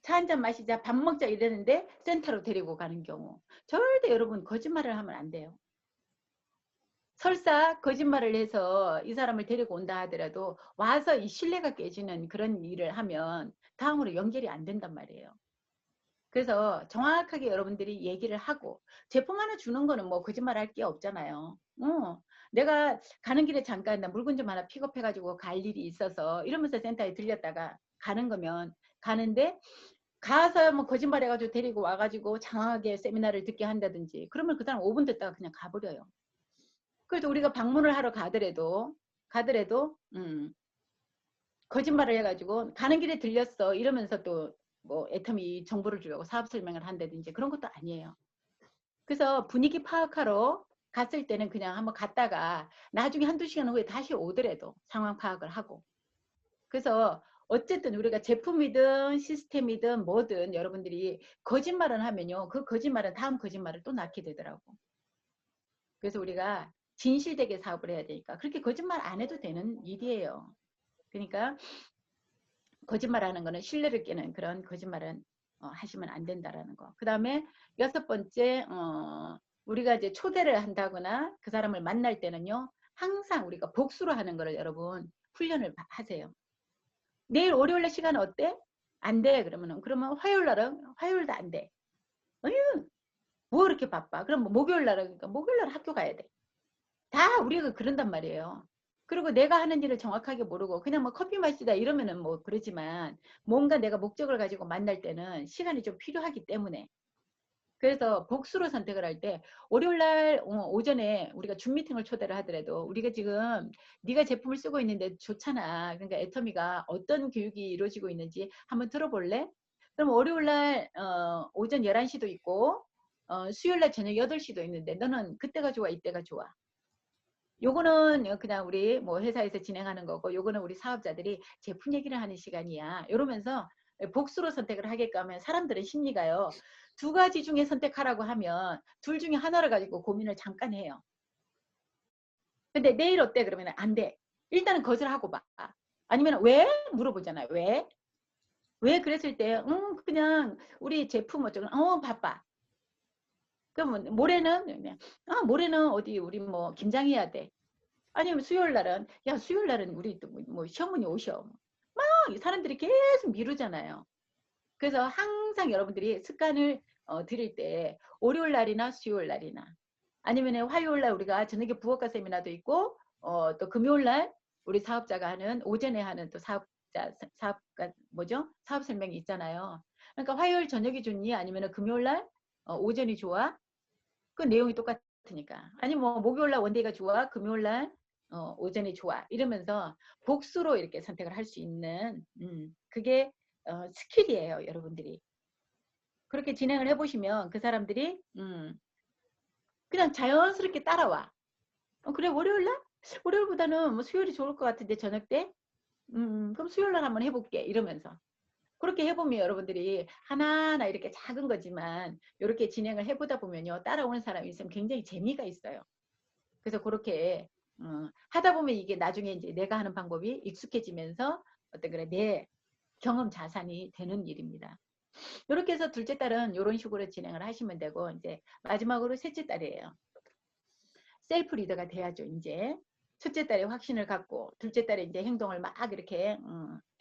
차 한잔 마시자 밥 먹자 이러는데 센터로 데리고 가는 경우 절대 여러분 거짓말을 하면 안 돼요. 설사 거짓말을 해서 이 사람을 데리고 온다 하더라도 와서 이 신뢰가 깨지는 그런 일을 하면 다음으로 연결이 안 된단 말이에요. 그래서 정확하게 여러분들이 얘기를 하고 제품 하나 주는 거는 뭐 거짓말 할 게 없잖아요. 내가 가는 길에 잠깐 나 물건 좀 하나 픽업해가지고 갈 일이 있어서 이러면서 센터에 들렸다가 가는 거면 가는데 가서 뭐 거짓말 해가지고 데리고 와가지고 장황하게 세미나를 듣게 한다든지 그러면 그 사람 5분 듣다가 그냥 가버려요. 그래서 우리가 방문을 하러 가더라도 거짓말을 해가지고 가는 길에 들렸어 이러면서 또 뭐 애터미 정보를 주려고 사업 설명을 한다든지 그런 것도 아니에요. 그래서 분위기 파악하러 갔을 때는 그냥 한번 갔다가 나중에 1~2시간 후에 다시 오더라도 상황 파악을 하고 그래서 어쨌든 우리가 제품이든 시스템이든 뭐든 여러분들이 거짓말을 하면요 그 거짓말은 다음 거짓말을 또 낳게 되더라고. 그래서 우리가 진실되게 사업을 해야 되니까 그렇게 거짓말 안 해도 되는 일이에요. 그러니까 거짓말하는 거는 신뢰를 깨는 그런 거짓말은 하시면 안 된다라는 거. 그 다음에 6번째 우리가 이제 초대를 한다거나 그 사람을 만날 때는요 항상 우리가 복수로 하는 거를 여러분 훈련을 하세요. 내일 월요일날 시간 어때? 안 돼. 그러면 화요일도 안 돼. 어휴, 뭐 그렇게 바빠? 그럼 뭐 목요일날은 그러니까 목요일날 학교 가야 돼. 다 우리가 그런단 말이에요. 그리고 내가 하는 일을 정확하게 모르고 그냥 뭐 커피 마시다 이러면은 뭐 그러지만 뭔가 내가 목적을 가지고 만날 때는 시간이 좀 필요하기 때문에 그래서 복수로 선택을 할 때 월요일날 오전에 우리가 줌 미팅을 초대를 하더라도 우리가 지금 네가 제품을 쓰고 있는데 좋잖아. 그러니까 애터미가 어떤 교육이 이루어지고 있는지 한번 들어볼래? 그럼 월요일날 오전 11시도 있고 수요일날 저녁 8시도 있는데 너는 그때가 좋아 이때가 좋아? 요거는 그냥 우리 뭐 회사에서 진행하는 거고 요거는 우리 사업자들이 제품 얘기를 하는 시간이야. 이러면서 복수로 선택을 하게끔 하면 사람들의 심리가요. 2가지 중에 선택하라고 하면 둘 중에 하나를 가지고 고민을 잠깐 해요. 근데 내일 어때? 그러면 안 돼. 일단은 거절하고 봐. 아니면 왜? 물어보잖아요. 왜? 왜 그랬을 때 그냥 우리 제품 어쩌고 바빠. 그러면 모레는 모레는 어디 우리 뭐 김장해야 돼. 아니면 수요일 날은 야 수요일 날은 우리 또 뭐 시어머니 오셔. 막 사람들이 계속 미루잖아요. 그래서 항상 여러분들이 습관을 들일 때 월요일 날이나 수요일 날이나 아니면 화요일 날 우리가 저녁에 부엌가 세미나도 있고 또 금요일 날 우리 사업자가 하는 오전에 하는 또 사업가 뭐죠? 사업 설명이 있잖아요. 그러니까 화요일 저녁이 좋니? 아니면 금요일 날 오전이 좋아? 그 내용이 똑같으니까. 아니 뭐 목요일 날 원데이가 좋아? 금요일 날 오전이 좋아. 이러면서 복수로 이렇게 선택을 할 수 있는 그게 스킬이에요, 여러분들이. 그렇게 진행을 해보시면 그 사람들이 그냥 자연스럽게 따라와. 그래 월요일 날? 월요일보다는 뭐 수요일이 좋을 것 같은데 저녁 때? 그럼 수요일 날 한번 해볼게. 이러면서. 그렇게 해보면 여러분들이 하나하나 이렇게 작은 거지만 이렇게 진행을 해보다 보면요. 따라오는 사람이 있으면 굉장히 재미가 있어요. 그래서 그렇게 하다 보면 이게 나중에 이제 내가 하는 방법이 익숙해지면서 어떤 그래 내 경험 자산이 되는 일입니다. 이렇게 해서 둘째 딸은 이런 식으로 진행을 하시면 되고 이제 마지막으로 셋째 딸이에요. 셀프 리더가 돼야죠. 이제 첫째 딸에 확신을 갖고 둘째 딸에 이제 행동을 막 이렇게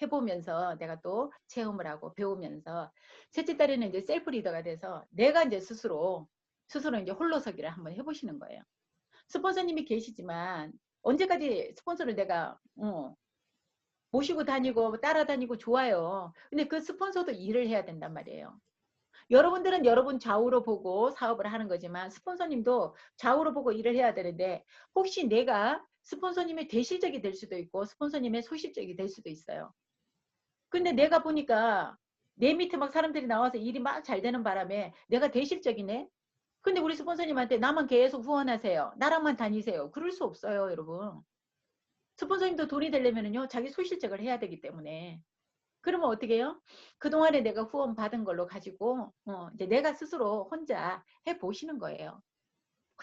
해보면서 내가 또 체험을 하고 배우면서 셋째 딸에는 이제 셀프 리더가 돼서 내가 이제 스스로 이제 홀로서기를 한번 해보시는 거예요. 스폰서님이 계시지만 언제까지 스폰서를 내가 모시고 다니고 따라다니고 좋아요. 근데 그 스폰서도 일을 해야 된단 말이에요. 여러분들은 여러분 좌우로 보고 사업을 하는 거지만 스폰서님도 좌우로 보고 일을 해야 되는데 혹시 내가 스폰서님의 대실적이 될 수도 있고 스폰서님의 소실적이 될 수도 있어요. 근데 내가 보니까 내 밑에 막 사람들이 나와서 일이 막 잘 되는 바람에 내가 대실적이네. 근데 우리 스폰서님한테 나만 계속 후원하세요. 나랑만 다니세요. 그럴 수 없어요, 여러분. 스폰서님도 돈이 되려면요 자기 소실적을 해야 되기 때문에. 그러면 어떻게 해요? 그동안에 내가 후원 받은 걸로 가지고 이제 내가 스스로 혼자 해보시는 거예요.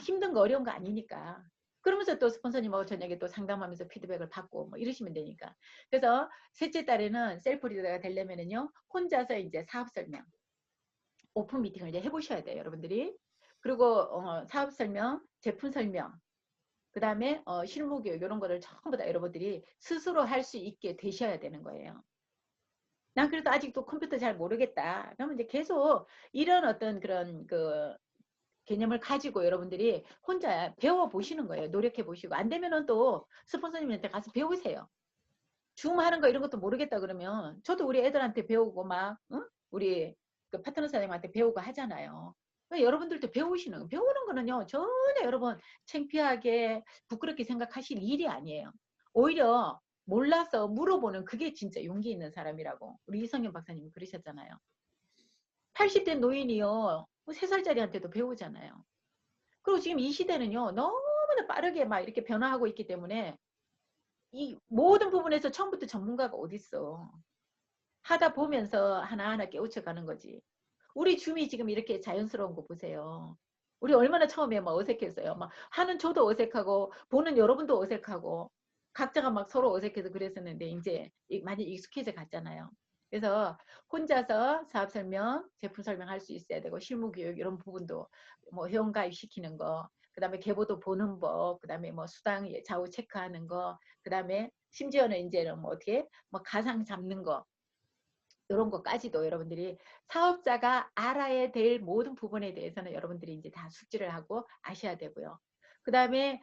힘든 거 어려운 거 아니니까. 그러면서 또 스폰서님하고 저녁에 또 상담하면서 피드백을 받고 뭐 이러시면 되니까. 그래서 셋째 딸에는 셀프 리더가 되려면은요 혼자서 이제 사업 설명, 오픈 미팅을 이제 해보셔야 돼요, 여러분들이. 그리고 사업 설명, 제품 설명, 그 다음에 실무 교육 이런 거를 전부 다 여러분들이 스스로 할 수 있게 되셔야 되는 거예요. 난 그래도 아직도 컴퓨터 잘 모르겠다. 그러면 이제 계속 이런 어떤 그런 그 개념을 가지고 여러분들이 혼자 배워보시는 거예요. 노력해보시고. 안 되면은 또 스폰서님한테 가서 배우세요. 줌 하는 거 이런 것도 모르겠다 그러면 저도 우리 애들한테 배우고 막, 응? 우리 그 파트너 사장님한테 배우고 하잖아요. 그러니까 여러분들도 배우는 거는요, 전혀 여러분 창피하게 부끄럽게 생각하실 일이 아니에요. 오히려 몰라서 물어보는 그게 진짜 용기 있는 사람이라고 우리 이성현 박사님이 그러셨잖아요. 80대 노인이요 3살짜리한테도 배우잖아요. 그리고 지금 이 시대는요 너무나 빠르게 막 이렇게 변화하고 있기 때문에 이 모든 부분에서 처음부터 전문가가 어딨어. 하다 보면서 하나하나 깨우쳐가는 거지. 우리 줌이 지금 이렇게 자연스러운 거 보세요. 우리 얼마나 처음에 막 어색했어요. 막 하는 저도 어색하고 보는 여러분도 어색하고 각자가 막 서로 어색해서 그랬었는데 이제 많이 익숙해져 갔잖아요. 그래서 혼자서 사업 설명, 제품 설명할 수 있어야 되고 실무 교육 이런 부분도 뭐 회원 가입 시키는 거, 그다음에 계보도 보는 법, 그다음에 뭐 수당 좌우 체크하는 거, 그다음에 심지어는 이제는 뭐 어떻게 뭐 가상 잡는 거 이런 것까지도 여러분들이 사업자가 알아야 될 모든 부분에 대해서는 여러분들이 이제 다 숙지를 하고 아셔야 되고요. 그 다음에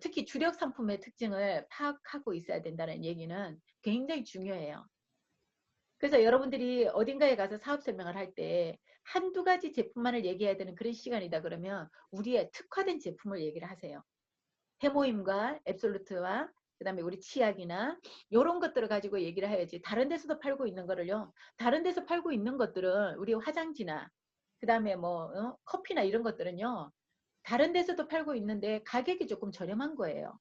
특히 주력 상품의 특징을 파악하고 있어야 된다는 얘기는 굉장히 중요해요. 그래서 여러분들이 어딘가에 가서 사업 설명을 할 때 한두 가지 제품만을 얘기해야 되는 그런 시간이다 그러면 우리의 특화된 제품을 얘기를 하세요. 해모임과 앱솔루트와 그다음에 우리 치약이나 이런 것들을 가지고 얘기를 해야지 다른 데서도 팔고 있는 거를요. 다른 데서 팔고 있는 것들은 우리 화장지나 그다음에 뭐 커피나 이런 것들은요. 다른 데서도 팔고 있는데 가격이 조금 저렴한 거예요.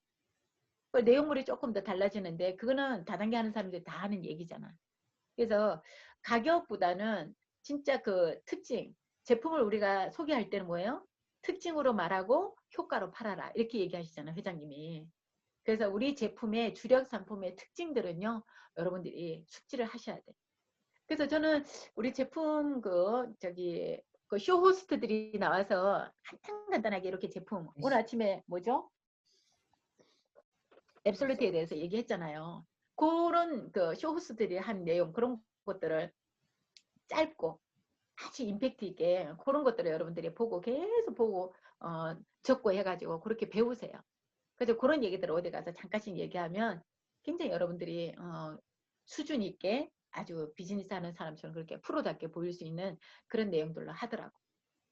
그 내용물이 조금 더 달라지는데 그거는 다단계 하는 사람들이 다 하는 얘기잖아. 그래서 가격보다는 진짜 그 특징, 제품을 우리가 소개할 때는 뭐예요? 특징으로 말하고 효과로 팔아라. 이렇게 얘기하시잖아요, 회장님이. 그래서 우리 제품의 주력 상품의 특징들은요, 여러분들이 숙지를 하셔야 돼요. 그래서 저는 우리 제품 그 쇼 호스트들이 나와서 간단하게 이렇게 제품, 오늘 아침에 뭐죠? 앱솔루트에 대해서 얘기했잖아요. 그런 그 쇼 호스트들이 한 내용, 그런 것들을 짧고 아주 임팩트 있게 그런 것들을 여러분들이 보고 계속 보고 적고 해가지고 그렇게 배우세요. 그래서 그런 얘기들을 어디 가서 잠깐씩 얘기하면 굉장히 여러분들이 수준 있게 아주 비즈니스 하는 사람처럼 그렇게 프로답게 보일 수 있는 그런 내용들로 하더라고.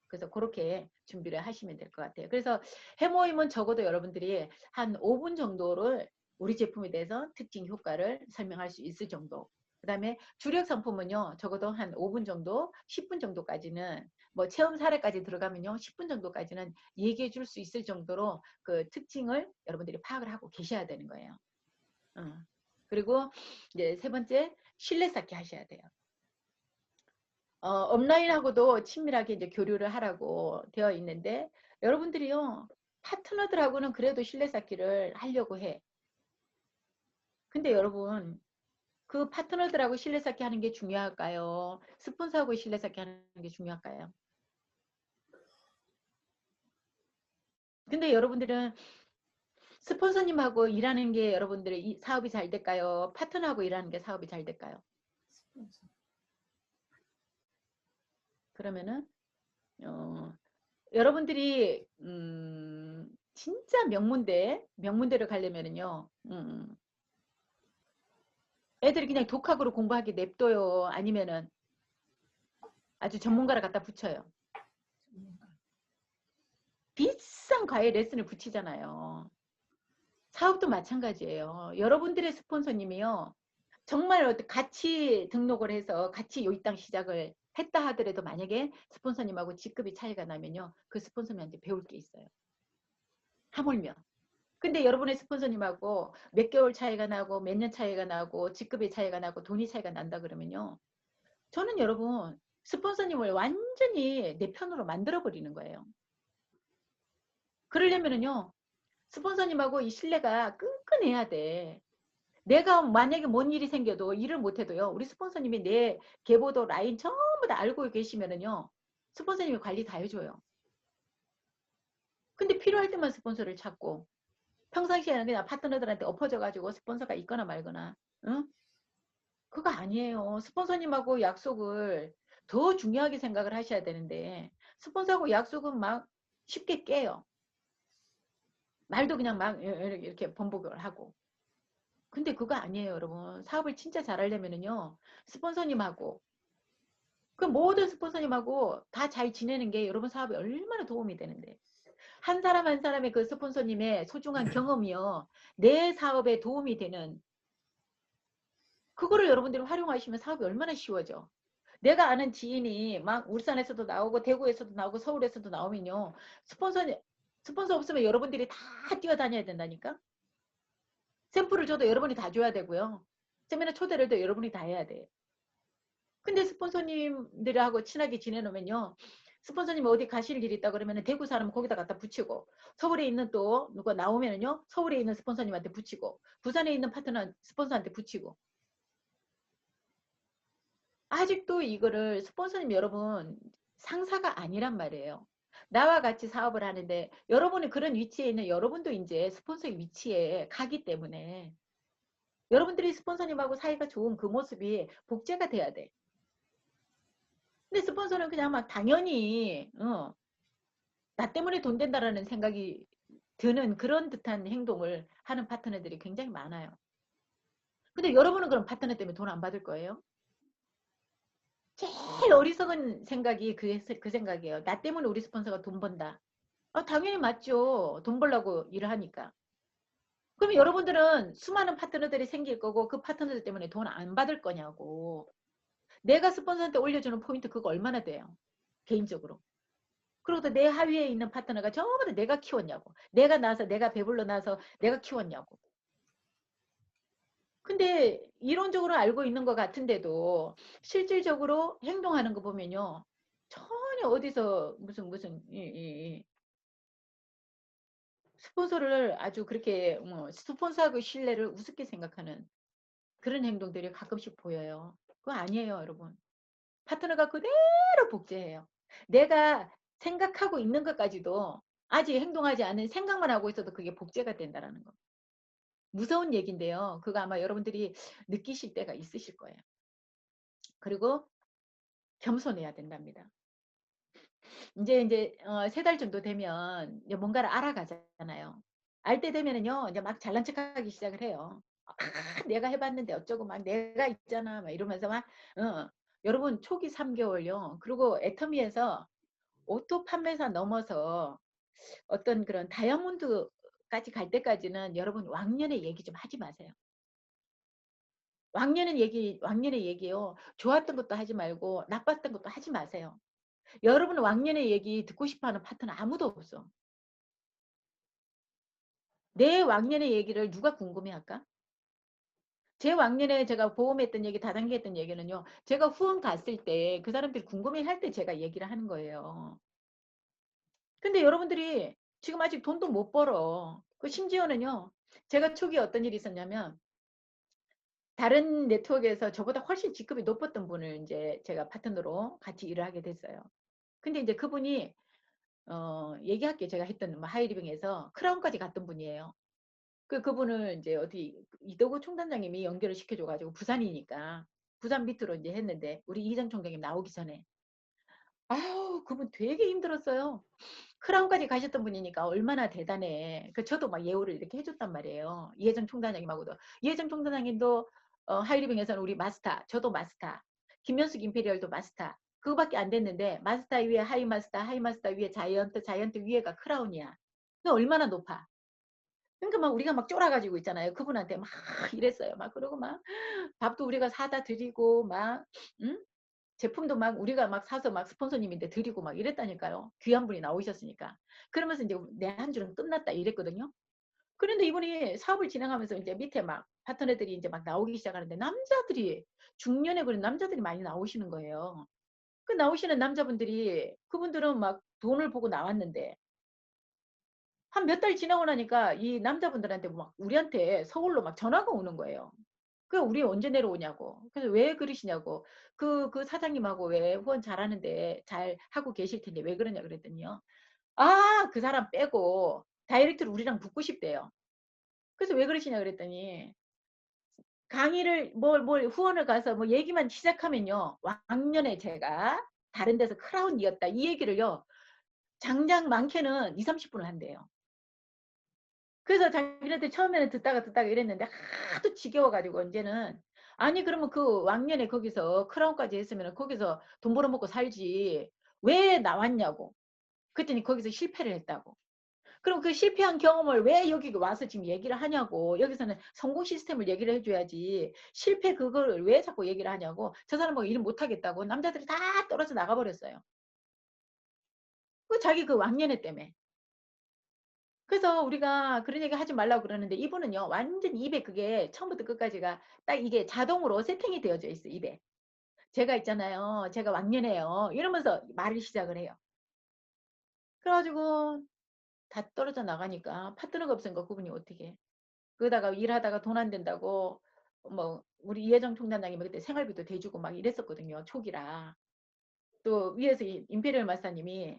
그래서 그렇게 준비를 하시면 될 것 같아요. 그래서 해모임은 적어도 여러분들이 한 5분 정도를 우리 제품에 대해서 특징 효과를 설명할 수 있을 정도. 그 다음에 주력 상품은요, 적어도 한 5분 정도, 10분 정도까지는 뭐 체험 사례까지 들어가면요, 10분 정도까지는 얘기해 줄 수 있을 정도로 그 특징을 여러분들이 파악을 하고 계셔야 되는 거예요. 그리고 이제 세 번째, 신뢰 쌓기 하셔야 돼요. 업라인하고도 친밀하게 이제 교류를 하라고 되어 있는데 여러분들이요 파트너들하고는 그래도 신뢰 쌓기를 하려고 해. 근데 여러분 그 파트너들하고 신뢰 쌓기 하는 게 중요할까요? 스폰서하고 신뢰 쌓기 하는 게 중요할까요? 근데 여러분들은 스폰서님하고 일하는 게 여러분들의 이 사업이 잘 될까요? 파트너하고 일하는 게 사업이 잘 될까요? 스폰서. 그러면은 여러분들이 진짜 명문대를 가려면은요. 애들이 그냥 독학으로 공부하게 냅둬요. 아니면은 아주 전문가를 갖다 붙여요. 전문가. 비싼 과외 레슨을 붙이잖아요. 사업도 마찬가지예요. 여러분들의 스폰서님이요. 정말 같이 등록을 해서 같이 요이땅 시작을 했다 하더라도 만약에 스폰서님하고 직급이 차이가 나면요. 그 스폰서님한테 배울 게 있어요. 하물며. 근데 여러분의 스폰서님하고 몇 개월 차이가 나고 몇 년 차이가 나고 직급의 차이가 나고 돈이 차이가 난다 그러면요. 저는 여러분 스폰서님을 완전히 내 편으로 만들어 버리는 거예요. 그러려면은요. 스폰서님하고 이 신뢰가 끈끈해야 돼. 내가 만약에 뭔 일이 생겨도 일을 못해도요. 우리 스폰서님이 내 계보도 라인 전부 다 알고 계시면은요. 스폰서님이 관리 다 해줘요. 근데 필요할 때만 스폰서를 찾고 평상시에는 그냥 파트너들한테 엎어져가지고 스폰서가 있거나 말거나 응? 그거 아니에요. 스폰서님하고 약속을 더 중요하게 생각을 하셔야 되는데 스폰서하고 약속은 막 쉽게 깨요. 말도 그냥 막 이렇게 번복을 하고 근데 그거 아니에요, 여러분. 사업을 진짜 잘하려면은요, 스폰서님하고, 그 모든 스폰서님하고 다 잘 지내는 게 여러분 사업에 얼마나 도움이 되는데. 한 사람 한 사람의 그 스폰서님의 소중한 경험이요, 내 사업에 도움이 되는, 그거를 여러분들이 활용하시면 사업이 얼마나 쉬워져. 내가 아는 지인이 막 울산에서도 나오고, 대구에서도 나오고, 서울에서도 나오면요, 스폰서, 스폰서 없으면 여러분들이 다 뛰어다녀야 된다니까? 샘플을 줘도 여러분이 다 줘야 되고요. 세미나 초대를 도 여러분이 다 해야 돼. 근데 스폰서님들하고 친하게 지내놓으면요. 스폰서님 어디 가실 일 있다 그러면 대구 사람 거기다 갖다 붙이고 서울에 있는 또 누가 나오면은요. 서울에 있는 스폰서님한테 붙이고 부산에 있는 파트너 스폰서한테 붙이고 아직도 이거를 스폰서님 여러분 상사가 아니란 말이에요. 나와 같이 사업을 하는데 여러분이 그런 위치에 있는 여러분도 이제 스폰서의 위치에 가기 때문에 여러분들이 스폰서님하고 사이가 좋은 그 모습이 복제가 돼야 돼. 근데 스폰서는 그냥 막 당연히 나 때문에 돈 된다라는 생각이 드는 그런 듯한 행동을 하는 파트너들이 굉장히 많아요. 근데 여러분은 그럼 파트너 때문에 돈 안 받을 거예요? 제일 어리석은 생각이 그 생각이에요. 나 때문에 우리 스폰서가 돈 번다. 당연히 맞죠. 돈 벌려고 일을 하니까. 그러면 여러분들은 수많은 파트너들이 생길 거고 그 파트너들 때문에 돈 안 받을 거냐고. 내가 스폰서한테 올려주는 포인트 그거 얼마나 돼요? 개인적으로. 그리고 또 내 하위에 있는 파트너가 전부 다 내가 키웠냐고. 내가 낳아서 내가 배불러 낳아서 내가 키웠냐고. 근데 이론적으로 알고 있는 것 같은데도 실질적으로 행동하는 거 보면요. 전혀 어디서 무슨 스폰서를 아주 그렇게 스폰서하고 신뢰를 우습게 생각하는 그런 행동들이 가끔씩 보여요. 그거 아니에요, 여러분. 파트너가 그대로 복제해요. 내가 생각하고 있는 것까지도 아직 행동하지 않은 생각만 하고 있어도 그게 복제가 된다는 거. 무서운 얘기인데요. 그거 아마 여러분들이 느끼실 때가 있으실 거예요. 그리고 겸손해야 된답니다. 이제 3달 정도 되면 이제 뭔가를 알아가잖아요. 알 때 되면은요. 이제 막 잘난 척하기 시작을 해요. 내가 해봤는데 어쩌고 막 내가 있잖아 막 이러면서 막 여러분 초기 3개월요. 그리고 애터미에서 오토 판매사 넘어서 어떤 그런 다이아몬드까지 갈 때까지는 여러분 왕년의 얘기 좀 하지 마세요. 왕년의 얘기요. 좋았던 것도 하지 말고 나빴던 것도 하지 마세요. 여러분 왕년의 얘기 듣고 싶어하는 파트너 아무도 없어. 내 왕년의 얘기를 누가 궁금해할까? 제 왕년에 제가 보험했던 얘기, 다단계 했던 얘기는요. 제가 후원 갔을 때 그 사람들이 궁금해할 때 제가 얘기를 하는 거예요. 근데 여러분들이 지금 아직 돈도 못 벌어. 그 심지어는요. 제가 초기에 어떤 일이 있었냐면 다른 네트워크에서 저보다 훨씬 직급이 높았던 분을 이제 제가 파트너로 같이 일을 하게 됐어요. 근데 이제 그분이 얘기할게 제가 했던 하이리빙에서 크라운까지 갔던 분이에요. 그분을 이제 어디 이덕우 총단장님이 연결을 시켜줘가지고 부산이니까 부산 밑으로 이제 했는데 우리 이장 총장님 나오기 전에 아우 그분 되게 힘들었어요. 크라운까지 가셨던 분이니까 얼마나 대단해. 저도 막 예우를 이렇게 해줬단 말이에요. 이혜정 총단장님하고도. 이혜정 총단장님도 하이리빙에서는 우리 마스터, 저도 마스터, 김현숙 임페리얼도 마스터. 그거밖에 안 됐는데 마스터 위에 하이마스터, 하이마스터 위에 자이언트, 자이언트 위에가 크라운이야. 그 얼마나 높아. 그러니까 막 우리가 막 쫄아가지고 있잖아요. 그분한테 막 이랬어요. 막 그러고 막 밥도 우리가 사다 드리고 막 응? 제품도 막 우리가 막 사서 막 스폰서님인데 드리고 막 이랬다니까요. 귀한 분이 나오셨으니까. 그러면서 이제 내 한 줄은 끝났다 이랬거든요. 그런데 이분이 사업을 진행하면서 이제 밑에 막 파트너들이 이제 막 나오기 시작하는데 남자들이 중년에 그런 남자들이 많이 나오시는 거예요. 그 나오시는 남자분들이 그분들은 막 돈을 보고 나왔는데 한 몇 달 지나고 나니까 이 남자분들한테 막 우리한테 서울로 막 전화가 오는 거예요. 그 우리 언제 내려오냐고. 그래서 왜 그러시냐고. 그 사장님하고 왜 후원 잘하는데 잘 하고 계실 텐데 왜 그러냐 그랬더니요. 아, 그 사람 빼고 다이렉트로 우리랑 붙고 싶대요. 그래서 왜 그러시냐 그랬더니 강의를 뭘 후원을 가서 뭐 얘기만 시작하면요. 왕년에 제가 다른 데서 크라운이었다. 이 얘기를요. 장장 많게는 2, 30분을 한대요. 그래서 자기한테 처음에는 듣다가 이랬는데 하도 지겨워가지고 언제는 아니 그러면 그 왕년에 거기서 크라운까지 했으면 거기서 돈 벌어먹고 살지 왜 나왔냐고. 그랬더니 거기서 실패를 했다고. 그럼 그 실패한 경험을 왜 여기 와서 지금 얘기를 하냐고. 여기서는 성공 시스템을 얘기를 해줘야지 실패 그거를 왜 자꾸 얘기를 하냐고. 저 사람하고 일 못하겠다고 남자들이 다 떨어져 나가버렸어요. 그 자기 그 왕년에 때문에. 그래서 우리가 그런 얘기 하지 말라고 그러는데 이분은요 완전 입에 그게 처음부터 끝까지가 딱 이게 자동으로 세팅이 되어져 있어 입에. 제가 있잖아요. 제가 왕년에요. 이러면서 말을 시작을 해요. 그래가지고 다 떨어져 나가니까 파트너가 없으니까 그분이 어떻게 해. 그러다가 일하다가 돈 안 된다고 뭐 우리 이혜정 총단장님이 그때 생활비도 대주고 막 이랬었거든요. 초기라. 또 위에서 임페리얼 마스터님이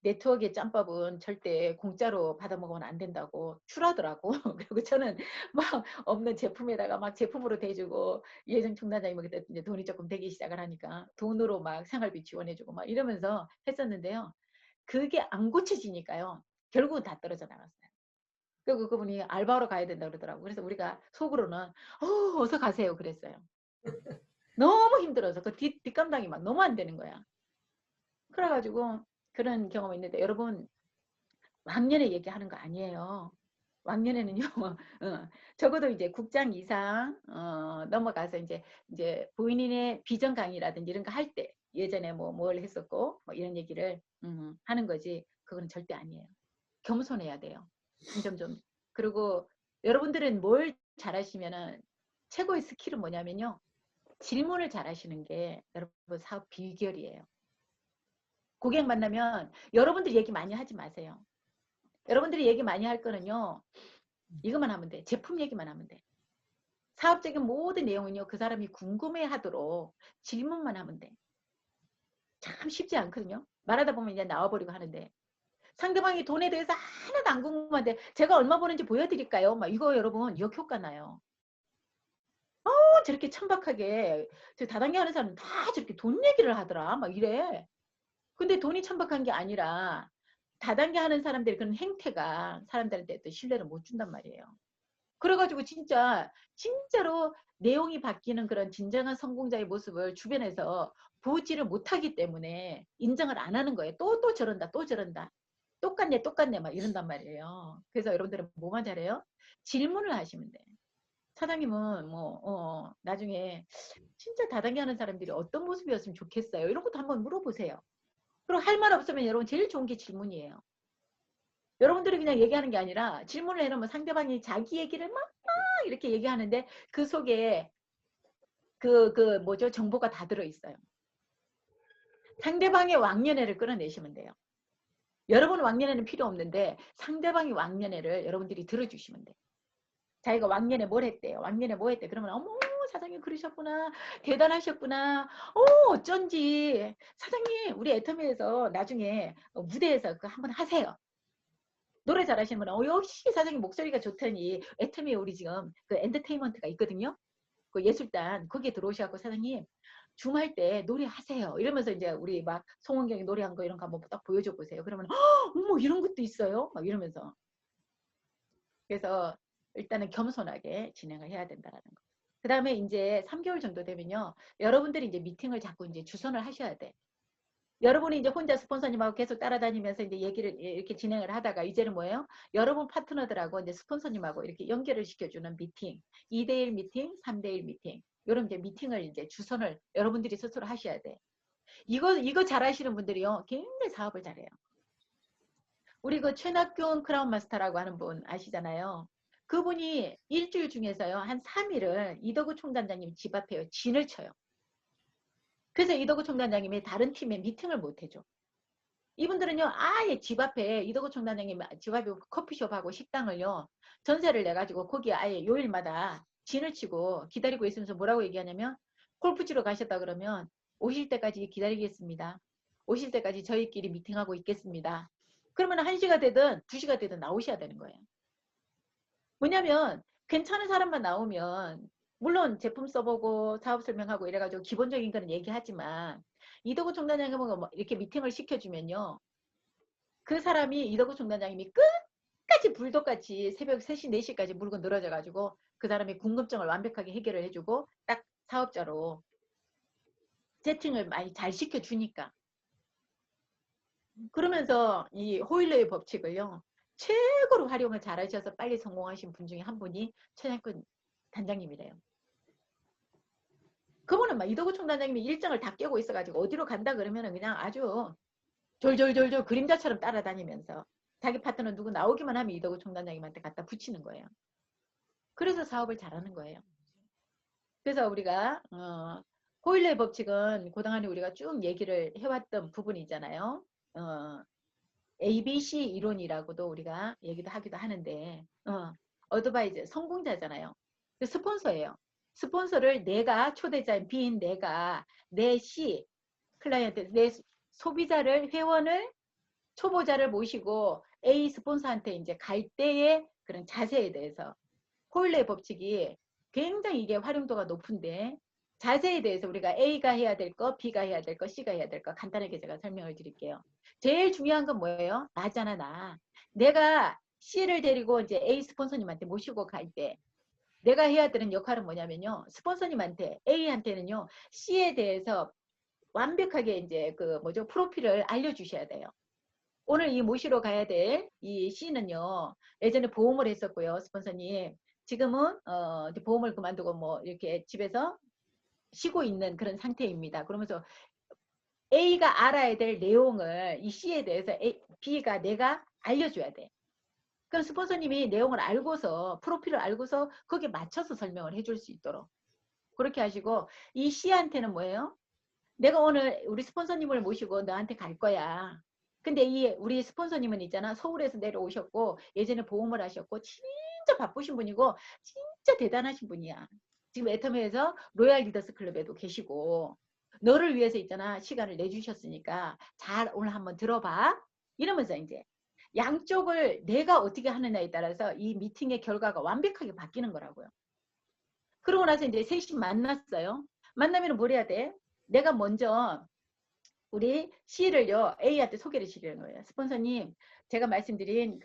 네트워크의 짬밥은 절대 공짜로 받아먹으면 안 된다고 출하더라고. 그리고 저는 막 없는 제품에다가 막 제품으로 대주고 이혜정 총단장님이 그때 이제 돈이 조금 되기 시작을 하니까 돈으로 막 생활비 지원해주고 막 이러면서 했었는데요. 그게 안 고쳐지니까요. 결국은 다 떨어져 나갔어요. 그리고 그분이 알바로 가야 된다 그러더라고. 그래서 우리가 속으로는 어서 가세요 그랬어요. 너무 힘들어서 그 뒷감당이 막 너무 안 되는 거야. 그래가지고 그런 경험이 있는데 여러분 왕년에 얘기하는 거 아니에요. 왕년에는요, 적어도 이제 국장 이상 넘어가서 이제 본인의 비전 강의라든지 이런 거 할 때 예전에 뭐 뭘 했었고 뭐 이런 얘기를 하는 거지. 그거는 절대 아니에요. 겸손해야 돼요. 점점점. 그리고 여러분들은 뭘 잘하시면은 최고의 스킬은 뭐냐면요. 질문을 잘하시는 게 여러분 사업 비결이에요. 고객 만나면 여러분들 얘기 많이 하지 마세요. 여러분들이 얘기 많이 할 거는요. 이것만 하면 돼. 제품 얘기만 하면 돼. 사업적인 모든 내용은요. 그 사람이 궁금해하도록 질문만 하면 돼. 참 쉽지 않거든요. 말하다 보면 이제 나와버리고 하는데 상대방이 돈에 대해서 하나도 안 궁금한데 제가 얼마 버는지 보여드릴까요? 막 이거 여러분 역효과 나요. 저렇게 천박하게 저 다단계 하는 사람은 다 저렇게 돈 얘기를 하더라. 막 이래. 근데 돈이 천박한 게 아니라 다단계 하는 사람들의 그런 행태가 사람들한테 또 신뢰를 못 준단 말이에요. 그래가지고 진짜로 내용이 바뀌는 그런 진정한 성공자의 모습을 주변에서 보지를 못하기 때문에 인정을 안 하는 거예요. 또 저런다, 또 저런다. 똑같네, 막 이런단 말이에요. 그래서 여러분들은 뭐만 잘해요? 질문을 하시면 돼. 사장님은 나중에 진짜 다단계 하는 사람들이 어떤 모습이었으면 좋겠어요. 이런 것도 한번 물어보세요. 그리고 할 말 없으면 여러분 제일 좋은 게 질문이에요. 여러분들이 그냥 얘기하는 게 아니라 질문을 해놓으면 상대방이 자기 얘기를 막 이렇게 얘기하는데 그 속에 뭐죠? 정보가 다 들어있어요. 상대방의 왕년회를 끌어내시면 돼요. 여러분 왕년회는 필요 없는데 상대방의 왕년회를 여러분들이 들어주시면 돼요. 자기가 왕년에 뭘 했대요. 왕년에 뭐 했대. 그러면 어머 사장님 그러셨구나. 대단하셨구나. 어쩐지. 사장님 우리 애터미에서 나중에 무대에서 그거 한번 하세요. 노래 잘하시는 분은 역시 사장님 목소리가 좋더니 애터미에 우리 지금 그 엔터테인먼트가 있거든요. 그 예술단 거기에 들어오셔갖고 사장님 줌할 때 노래하세요. 이러면서 이제 우리 막 송은경이 노래한 거 이런 거 한번 딱 보여줘 보세요. 그러면 어머 이런 것도 있어요. 막 이러면서. 그래서 일단은 겸손하게 진행을 해야 된다라는 거. 그 다음에 이제 3개월 정도 되면요. 여러분들이 이제 미팅을 자꾸 이제 주선을 하셔야 돼. 여러분이 이제 혼자 스폰서님하고 계속 따라다니면서 이제 얘기를 이렇게 진행을 하다가 이제는 뭐예요? 여러분 파트너들하고 이제 스폰서님하고 이렇게 연결을 시켜주는 미팅, 2대1 미팅, 3대1 미팅, 이런 이제 미팅을 이제 주선을 여러분들이 스스로 하셔야 돼. 이거 잘하시는 분들이요. 굉장히 사업을 잘해요. 우리 그 최낙균 크라운 마스터라고 하는 분 아시잖아요. 그분이 일주일 중에서요. 한 3일을 이덕우 총단장님 집 앞에요. 진을 쳐요. 그래서 이덕우 총단장님이 다른 팀에 미팅을 못 해줘. 이분들은요, 아예 집 앞에 이덕우 총단장님 집 앞에 커피숍하고 식당을요, 전세를 내가지고 거기에 아예 요일마다 진을 치고 기다리고 있으면서 뭐라고 얘기하냐면, 골프 치러 가셨다 그러면 오실 때까지 기다리겠습니다. 오실 때까지 저희끼리 미팅하고 있겠습니다. 그러면 1시가 되든 2시가 되든 나오셔야 되는 거예요. 왜냐면 괜찮은 사람만 나오면 물론 제품 써보고 사업 설명하고 이래가지고 기본적인 거는 얘기하지만 이덕우 총단장님하고 뭐 이렇게 미팅을 시켜주면요. 그 사람이 이덕우 총단장님이 끝까지 불독같이 새벽 3시, 4시까지 물고 늘어져가지고 그 사람이 궁금증을 완벽하게 해결을 해주고 딱 사업자로 세팅을 많이 잘 시켜주니까. 그러면서 이 호일러의 법칙을요. 최고로 활용을 잘하셔서 빨리 성공하신 분 중에 한 분이 최장근 단장님이래요. 그분은 막 이덕우 총단장님이 일정을 다 깨고 있어가지고 어디로 간다 그러면은 그냥 아주 졸졸졸졸 그림자처럼 따라다니면서 자기 파트너 누구 나오기만 하면 이덕우 총단장님한테 갖다 붙이는 거예요. 그래서 사업을 잘하는 거예요. 그래서 우리가 호일러의 법칙은 그동안에 우리가 쭉 얘기를 해왔던 부분이 있잖아요. ABC 이론이라고도 우리가 얘기도 하기도 하는데 어드바이저 성공자잖아요. 스폰서예요. 스폰서를 내가 초대자인 B인 내가 내 C 클라이언트 내 소비자를 회원을 초보자를 모시고 A 스폰서한테 이제 갈 때의 그런 자세에 대해서 호일러의 법칙이 굉장히 이게 활용도가 높은데 자세에 대해서 우리가 A가 해야 될 거, B가 해야 될 거, C가 해야 될 거 간단하게 제가 설명을 드릴게요. 제일 중요한 건 뭐예요? 나잖아, 나. 내가 C를 데리고 이제 A 스폰서님한테 모시고 갈 때 내가 해야 되는 역할은 뭐냐면요. 스폰서님한테 A한테는요. C에 대해서 완벽하게 이제 그 뭐죠? 프로필을 알려주셔야 돼요. 오늘 이 모시러 가야 될 이 C는요. 예전에 보험을 했었고요. 스폰서님. 지금은 보험을 그만두고 뭐 이렇게 집에서 쉬고 있는 그런 상태입니다. 그러면서 A가 알아야 될 내용을 이 C에 대해서 B가 내가 알려줘야 돼. 그럼 스폰서님이 내용을 알고서 프로필을 알고서 거기에 맞춰서 설명을 해줄 수 있도록 그렇게 하시고 이 C한테는 뭐예요? 내가 오늘 우리 스폰서님을 모시고 너한테 갈 거야. 근데 이 우리 스폰서님은 있잖아. 서울에서 내려오셨고 예전에 보험을 하셨고 진짜 바쁘신 분이고 진짜 대단하신 분이야. 지금 애터미에서 로얄 리더스 클럽에도 계시고 너를 위해서 있잖아. 시간을 내주셨으니까 잘 오늘 한번 들어봐. 이러면서 이제 양쪽을 내가 어떻게 하느냐에 따라서 이 미팅의 결과가 완벽하게 바뀌는 거라고요. 그러고 나서 이제 셋이 만났어요. 만나면 뭘 해야 돼? 내가 먼저 우리 C를요, A한테 소개를 시키는 거예요. 스폰서님, 제가 말씀드린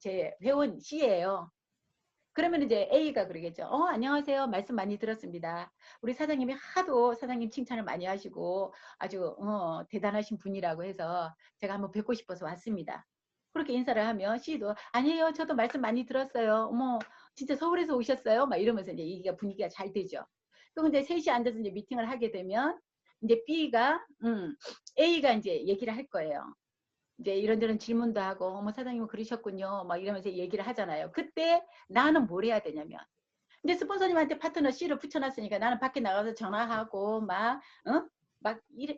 제 회원 C예요. 그러면 이제 A가 그러겠죠. 안녕하세요. 말씀 많이 들었습니다. 우리 사장님이 하도 사장님 칭찬을 많이 하시고 아주 대단하신 분이라고 해서 제가 한번 뵙고 싶어서 왔습니다. 그렇게 인사를 하면 C도 아니에요. 저도 말씀 많이 들었어요. 어머, 진짜 서울에서 오셨어요? 막 이러면서 이제 얘기가 분위기가 잘 되죠. 그럼 이제 셋이 앉아서 이제 미팅을 하게 되면 이제 B가 A가 이제 얘기를 할 거예요. 이제 이런저런 질문도 하고 어머 사장님은 그러셨군요. 막 이러면서 얘기를 하잖아요. 그때 나는 뭘 해야 되냐면 이제 스폰서님한테 파트너 C를 붙여놨으니까 나는 밖에 나가서 전화하고 막 이래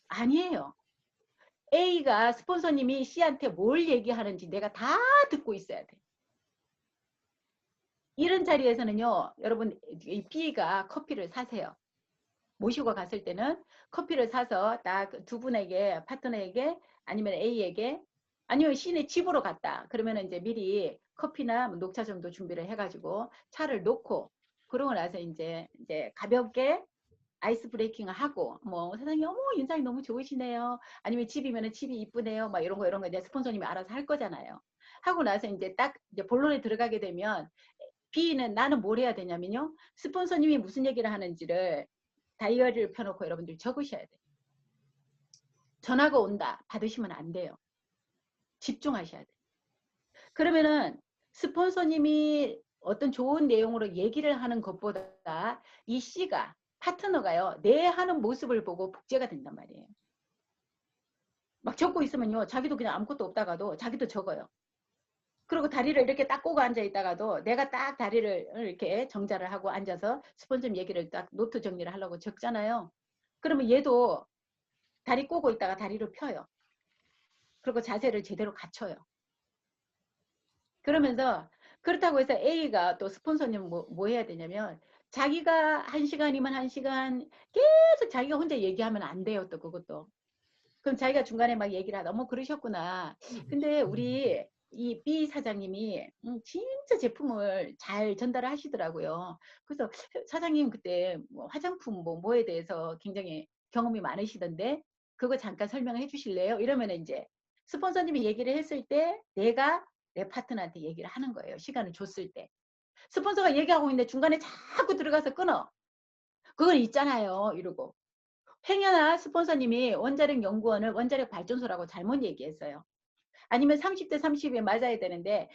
아니에요. A가 스폰서님이 C한테 뭘 얘기하는지 내가 다 듣고 있어야 돼. 이런 자리에서는요. 여러분 이 B가 커피를 사세요. 모시고 갔을 때는 커피를 사서 딱 두 분에게 파트너에게 아니면 A에게 아니면 시내 집으로 갔다. 그러면 이제 미리 커피나 뭐 녹차점도 준비를 해가지고 차를 놓고 그러고 나서 이제 가볍게 아이스 브레이킹을 하고 뭐 사장님 어머 인상이 너무 좋으시네요. 아니면 집이면은 집이 이쁘네요. 막 이런 거 이제 스폰서님이 알아서 할 거잖아요. 하고 나서 이제 딱 이제 본론에 들어가게 되면 B는 나는 뭘 해야 되냐면요. 스폰서님이 무슨 얘기를 하는지를 다이어리를 펴놓고 여러분들이 적으셔야 돼요. 전화가 온다. 받으시면 안 돼요. 집중하셔야 돼요. 그러면은 스폰서님이 어떤 좋은 내용으로 얘기를 하는 것보다 이 C가 파트너가요. 내 하는 모습을 보고 복제가 된단 말이에요. 막 적고 있으면요. 자기도 그냥 아무것도 없다가도 자기도 적어요. 그리고 다리를 이렇게 딱 꼬고 앉아 있다가도 내가 딱 다리를 이렇게 정자를 하고 앉아서 스폰서 얘기를 딱 노트 정리를 하려고 적잖아요. 그러면 얘도 다리 꼬고 있다가 다리를 펴요. 그리고 자세를 제대로 갖춰요. 그러면서 그렇다고 해서 A가 또 스폰서님 뭐 해야 되냐면 자기가 1시간이면 1시간 계속 자기가 혼자 얘기하면 안 돼요. 또 그것도. 그럼 자기가 중간에 막 얘기를 하다 뭐 그러셨구나. 근데 우리 이 B 사장님이 진짜 제품을 잘 전달을 하시더라고요. 그래서 사장님 그때 뭐 화장품 뭐에 대해서 굉장히 경험이 많으시던데 그거 잠깐 설명해 주실래요? 이러면 이제 스폰서님이 얘기를 했을 때 내가 내 파트너한테 얘기를 하는 거예요. 시간을 줬을 때. 스폰서가 얘기하고 있는데 중간에 자꾸 들어가서 끊어. 그건 있잖아요. 이러고. 행여나 스폰서님이 원자력 연구원을 원자력 발전소라고 잘못 얘기했어요. 아니면 30대 30이 맞아야 되는데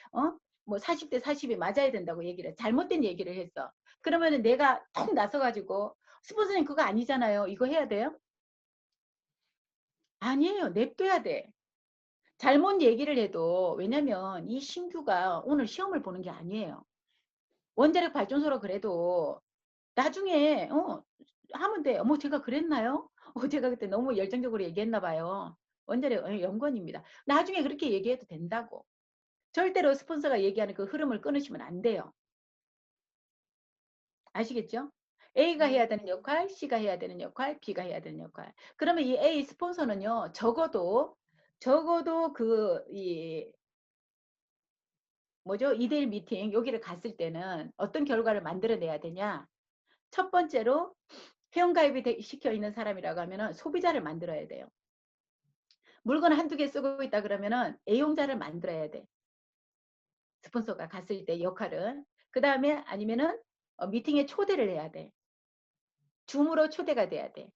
뭐 40대 40이 맞아야 된다고 얘기를 잘못된 얘기를 했어. 그러면은 내가 톡 나서가지고 스폰서님 그거 아니잖아요. 이거 해야 돼요? 아니에요. 냅둬야 돼. 잘못 얘기를 해도 왜냐면 이 신규가 오늘 시험을 보는 게 아니에요. 원자력 발전소로 그래도 나중에 하면 돼. 어머 제가 그랬나요? 제가 그때 너무 열정적으로 얘기했나 봐요. 원자력 연구원입니다. 나중에 그렇게 얘기해도 된다고. 절대로 스폰서가 얘기하는 그 흐름을 끊으시면 안 돼요. 아시겠죠? A가 해야 되는 역할, C가 해야 되는 역할, B가 해야 되는 역할. 그러면 이 A 스폰서는요. 적어도 뭐죠? 2대1 미팅 여기를 갔을 때는 어떤 결과를 만들어내야 되냐? 첫 번째로 회원가입이 시켜 있는 사람이라고 하면은 소비자를 만들어야 돼요. 물건 한두 개 쓰고 있다 그러면은 애용자를 만들어야 돼. 스폰서가 갔을 때 역할은. 그 다음에 아니면은 미팅에 초대를 해야 돼. 줌으로 초대가 돼야 돼.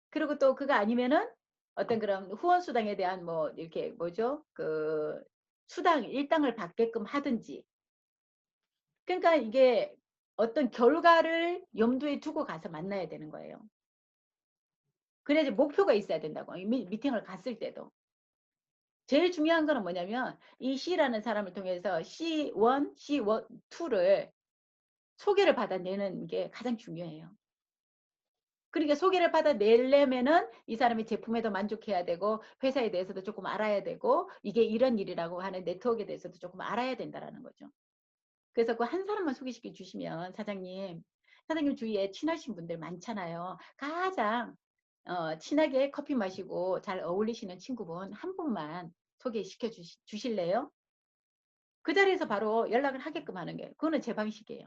그리고 또 그거 아니면은 어떤 그런 후원 수당에 대한 뭐 이렇게 뭐죠? 그 수당 일당을 받게끔 하든지. 그러니까 이게 어떤 결과를 염두에 두고 가서 만나야 되는 거예요. 그래야지 목표가 있어야 된다고. 미팅을 갔을 때도. 제일 중요한 거는 뭐냐면 이 C라는 사람을 통해서 C1, C2를 소개를 받아내는 게 가장 중요해요. 그러니까 소개를 받아내려면은 이 사람이 제품에도 만족해야 되고 회사에 대해서도 조금 알아야 되고 이게 이런 일이라고 하는 네트워크에 대해서도 조금 알아야 된다라는 거죠. 그래서 그 한 사람만 소개시켜 주시면 사장님 주위에 친하신 분들 많잖아요. 가장 친하게 커피 마시고 잘 어울리시는 친구분 한 분만 소개시켜 주실래요? 그 자리에서 바로 연락을 하게끔 하는 게 그거는 제 방식이에요.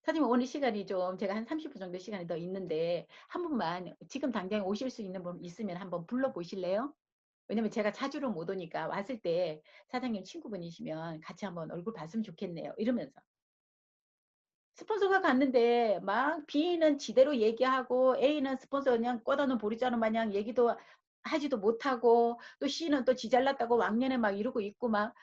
사장님 오늘 시간이 좀 제가 한 30분 정도 시간이 더 있는데 한 분만 지금 당장 오실 수 있는 분 있으면 한번 불러보실래요? 왜냐면 제가 자주는 못 오니까 왔을 때 사장님 친구분이시면 같이 한번 얼굴 봤으면 좋겠네요. 이러면서. 스폰서가 갔는데 막 B는 지대로 얘기하고 A는 스폰서 그냥 꽂아놓은 보리자루 마냥 얘기도 하지도 못하고 또 C는 또 지 잘났다고 왕년에 막 이러고 있고 막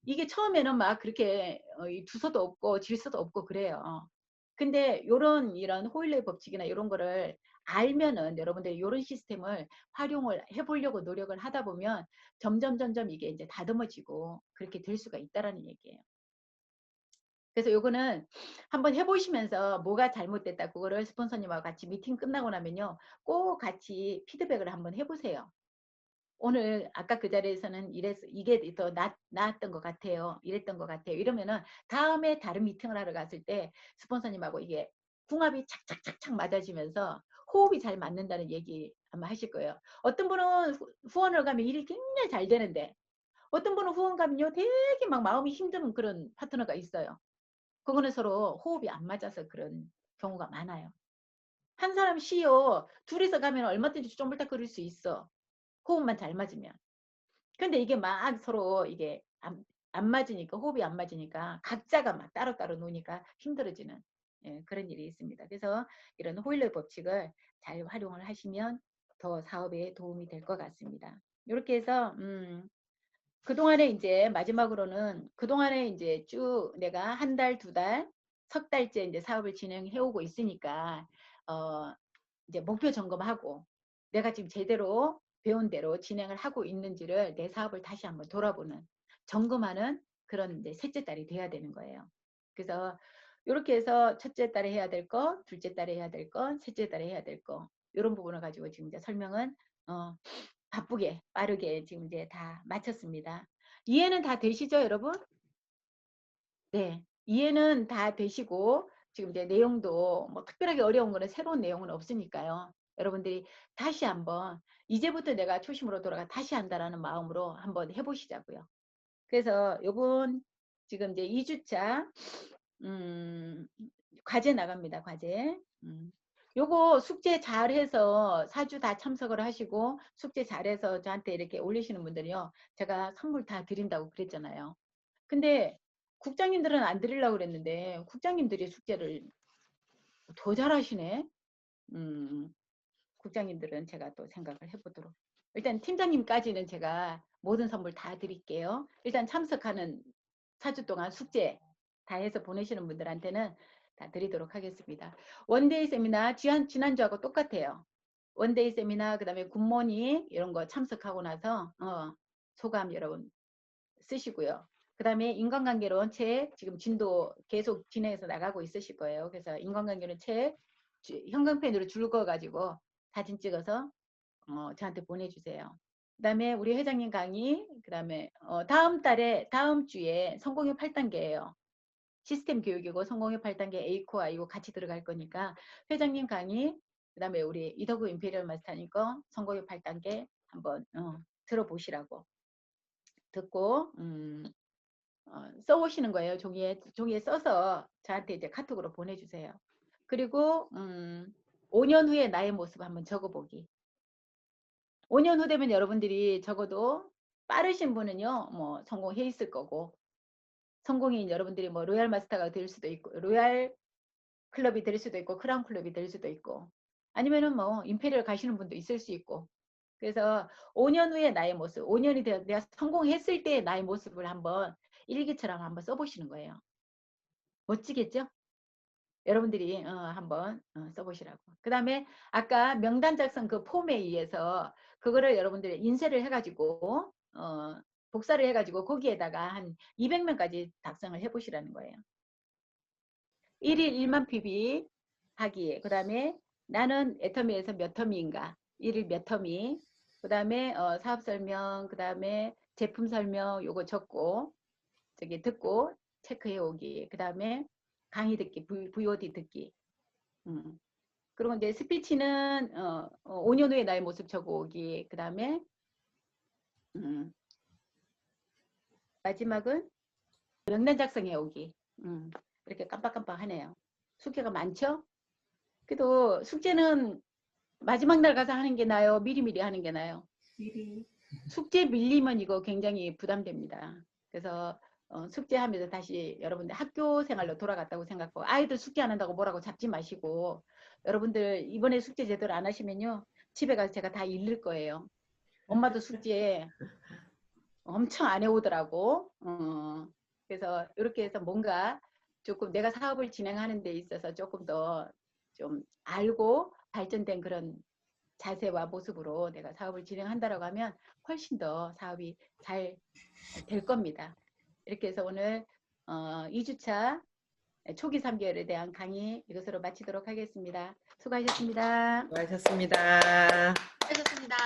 이게 처음에는 막 그렇게 두서도 없고 질서도 없고 그래요. 근데 이런 호일러의 법칙이나 이런 거를 알면은 여러분들이 이런 시스템을 활용을 해보려고 노력을 하다 보면 점점 이게 이제 다듬어지고 그렇게 될 수가 있다라는 얘기예요. 그래서 요거는 한번 해보시면서 뭐가 잘못됐다 그거를 스폰서님하고 같이 미팅 끝나고 나면요 꼭 같이 피드백을 한번 해보세요. 오늘 아까 그 자리에서는 이게 더 나았던 것 같아요. 이랬던 것 같아요. 이러면은 다음에 다른 미팅을 하러 갔을 때 스폰서님하고 이게 궁합이 착착착착 맞아지면서 호흡이 잘 맞는다는 얘기 아마 하실 거예요. 어떤 분은 후원을 가면 일이 굉장히 잘 되는데 어떤 분은 후원 가면요 되게 막 마음이 힘든 그런 파트너가 있어요. 그거는 서로 호흡이 안 맞아서 그런 경우가 많아요. 한 사람 쉬요 둘이서 가면 얼마든지 쪼물딱거릴 수 있어. 호흡만 잘 맞으면. 근데 이게 막 서로 이게 안 맞으니까 호흡이 안 맞으니까 각자가 막 따로따로 노니까 힘들어지는 그런 일이 있습니다. 그래서 이런 호일러의 법칙을 잘 활용을 하시면 더 사업에 도움이 될 것 같습니다. 이렇게 해서 그동안에 이제 마지막으로는 그동안에 이제 쭉 내가 한 달, 두 달, 석 달째 이제 사업을 진행해 오고 있으니까 이제 목표 점검하고 내가 지금 제대로 배운 대로 진행을 하고 있는지를 내 사업을 다시 한번 돌아보는 점검하는 그런 이제 셋째 달이 돼야 되는 거예요. 그래서 이렇게 해서 첫째 달에 해야 될 거, 둘째 달에 해야 될 거, 셋째 달에 해야 될 거 이런 부분을 가지고 지금 이제 설명은 바쁘게 빠르게 지금 이제 다 마쳤습니다. 이해는 다 되시죠, 여러분? 네, 이해는 다 되시고 지금 이제 내용도 뭐 특별하게 어려운 거는 새로운 내용은 없으니까요. 여러분들이 다시 한번 이제부터 내가 초심으로 돌아가 다시 한다라는 마음으로 한번 해보시자고요. 그래서 요번 지금 이제 2주차 과제 나갑니다. 과제. 요거 숙제 잘해서 4주 다 참석을 하시고 숙제 잘해서 저한테 이렇게 올리시는 분들이요. 제가 선물 다 드린다고 그랬잖아요. 근데 국장님들은 안 드리려고 그랬는데 국장님들이 숙제를 더 잘하시네. 국장님들은 제가 또 생각을 해보도록. 일단 팀장님까지는 제가 모든 선물 다 드릴게요. 일단 참석하는 4주 동안 숙제 다 해서 보내시는 분들한테는 다 드리도록 하겠습니다. 원데이 세미나 지난주하고 똑같아요. 원데이 세미나 그다음에 굿모닝 이런 거 참석하고 나서 소감 여러분 쓰시고요. 그 다음에 인간관계론 책 지금 진도 계속 진행해서 나가고 있으실 거예요. 그래서 인간관계론 책 형광펜으로 줄거가지고 사진 찍어서 저한테 보내주세요. 그 다음에 우리 회장님 강의, 그 다음에 다음 주에 성공의 8단계예요. 시스템 교육이고 성공의 8단계 A코어 이거 같이 들어갈 거니까 회장님 강의, 그 다음에 우리 이덕우 임페리얼 마스터님 거 성공의 8단계 한번 들어보시라고 듣고 써오시는 거예요. 종이에 써서 저한테 이제 카톡으로 보내주세요. 그리고 5년 후에 나의 모습 한번 적어보기. 5년 후 되면 여러분들이 적어도 빠르신 분은요, 뭐 성공해 있을 거고, 성공인 여러분들이 뭐 로얄 마스터가 될 수도 있고, 로얄 클럽이 될 수도 있고, 크라운 클럽이 될 수도 있고, 아니면은 뭐 임페리얼 가시는 분도 있을 수 있고. 그래서 5년 후에 나의 모습, 5년이 되어 내가 성공했을 때의 나의 모습을 한번 일기처럼 한번 써보시는 거예요. 멋지겠죠? 여러분들이 한번 써보시라고. 그 다음에 아까 명단 작성 그 폼에 의해서 그거를 여러분들이 인쇄를 해가지고 복사를 해가지고 거기에다가 한 200명까지 작성을 해보시라는 거예요. 1일 1만 PB 하기. 그 다음에 나는 애터미에서 몇 터미인가. 1일 몇 터미. 그 다음에 사업 설명, 그 다음에 제품 설명 요거 적고 저기 듣고 체크해 오기. 그 다음에 강의 듣기, VOD 듣기. 그리고 이제 스피치는 5년 후에 나의 모습 적어오기. 그 다음에 마지막은 명단 작성해 오기. 이렇게 깜빡깜빡 하네요. 숙제가 많죠? 그래도 숙제는 마지막 날 가서 하는 게 나아요? 미리미리 하는 게 나아요? 미리. 숙제 밀리면 이거 굉장히 부담됩니다. 그래서 숙제하면서 다시 여러분들 학교 생활로 돌아갔다고 생각하고 아이들 숙제 안 한다고 뭐라고 잡지 마시고 여러분들 이번에 숙제 제대로 안 하시면요. 집에 가서 제가 다 잃을 거예요. 엄마도 숙제 엄청 안 해오더라고. 그래서 이렇게 해서 뭔가 조금 내가 사업을 진행하는 데 있어서 조금 더 좀 알고 발전된 그런 자세와 모습으로 내가 사업을 진행한다라고 하면 훨씬 더 사업이 잘 될 겁니다. 이렇게 해서 오늘 2주차 초기 3개월에 대한 강의 이것으로 마치도록 하겠습니다. 수고하셨습니다. 수고하셨습니다. 하셨습니다.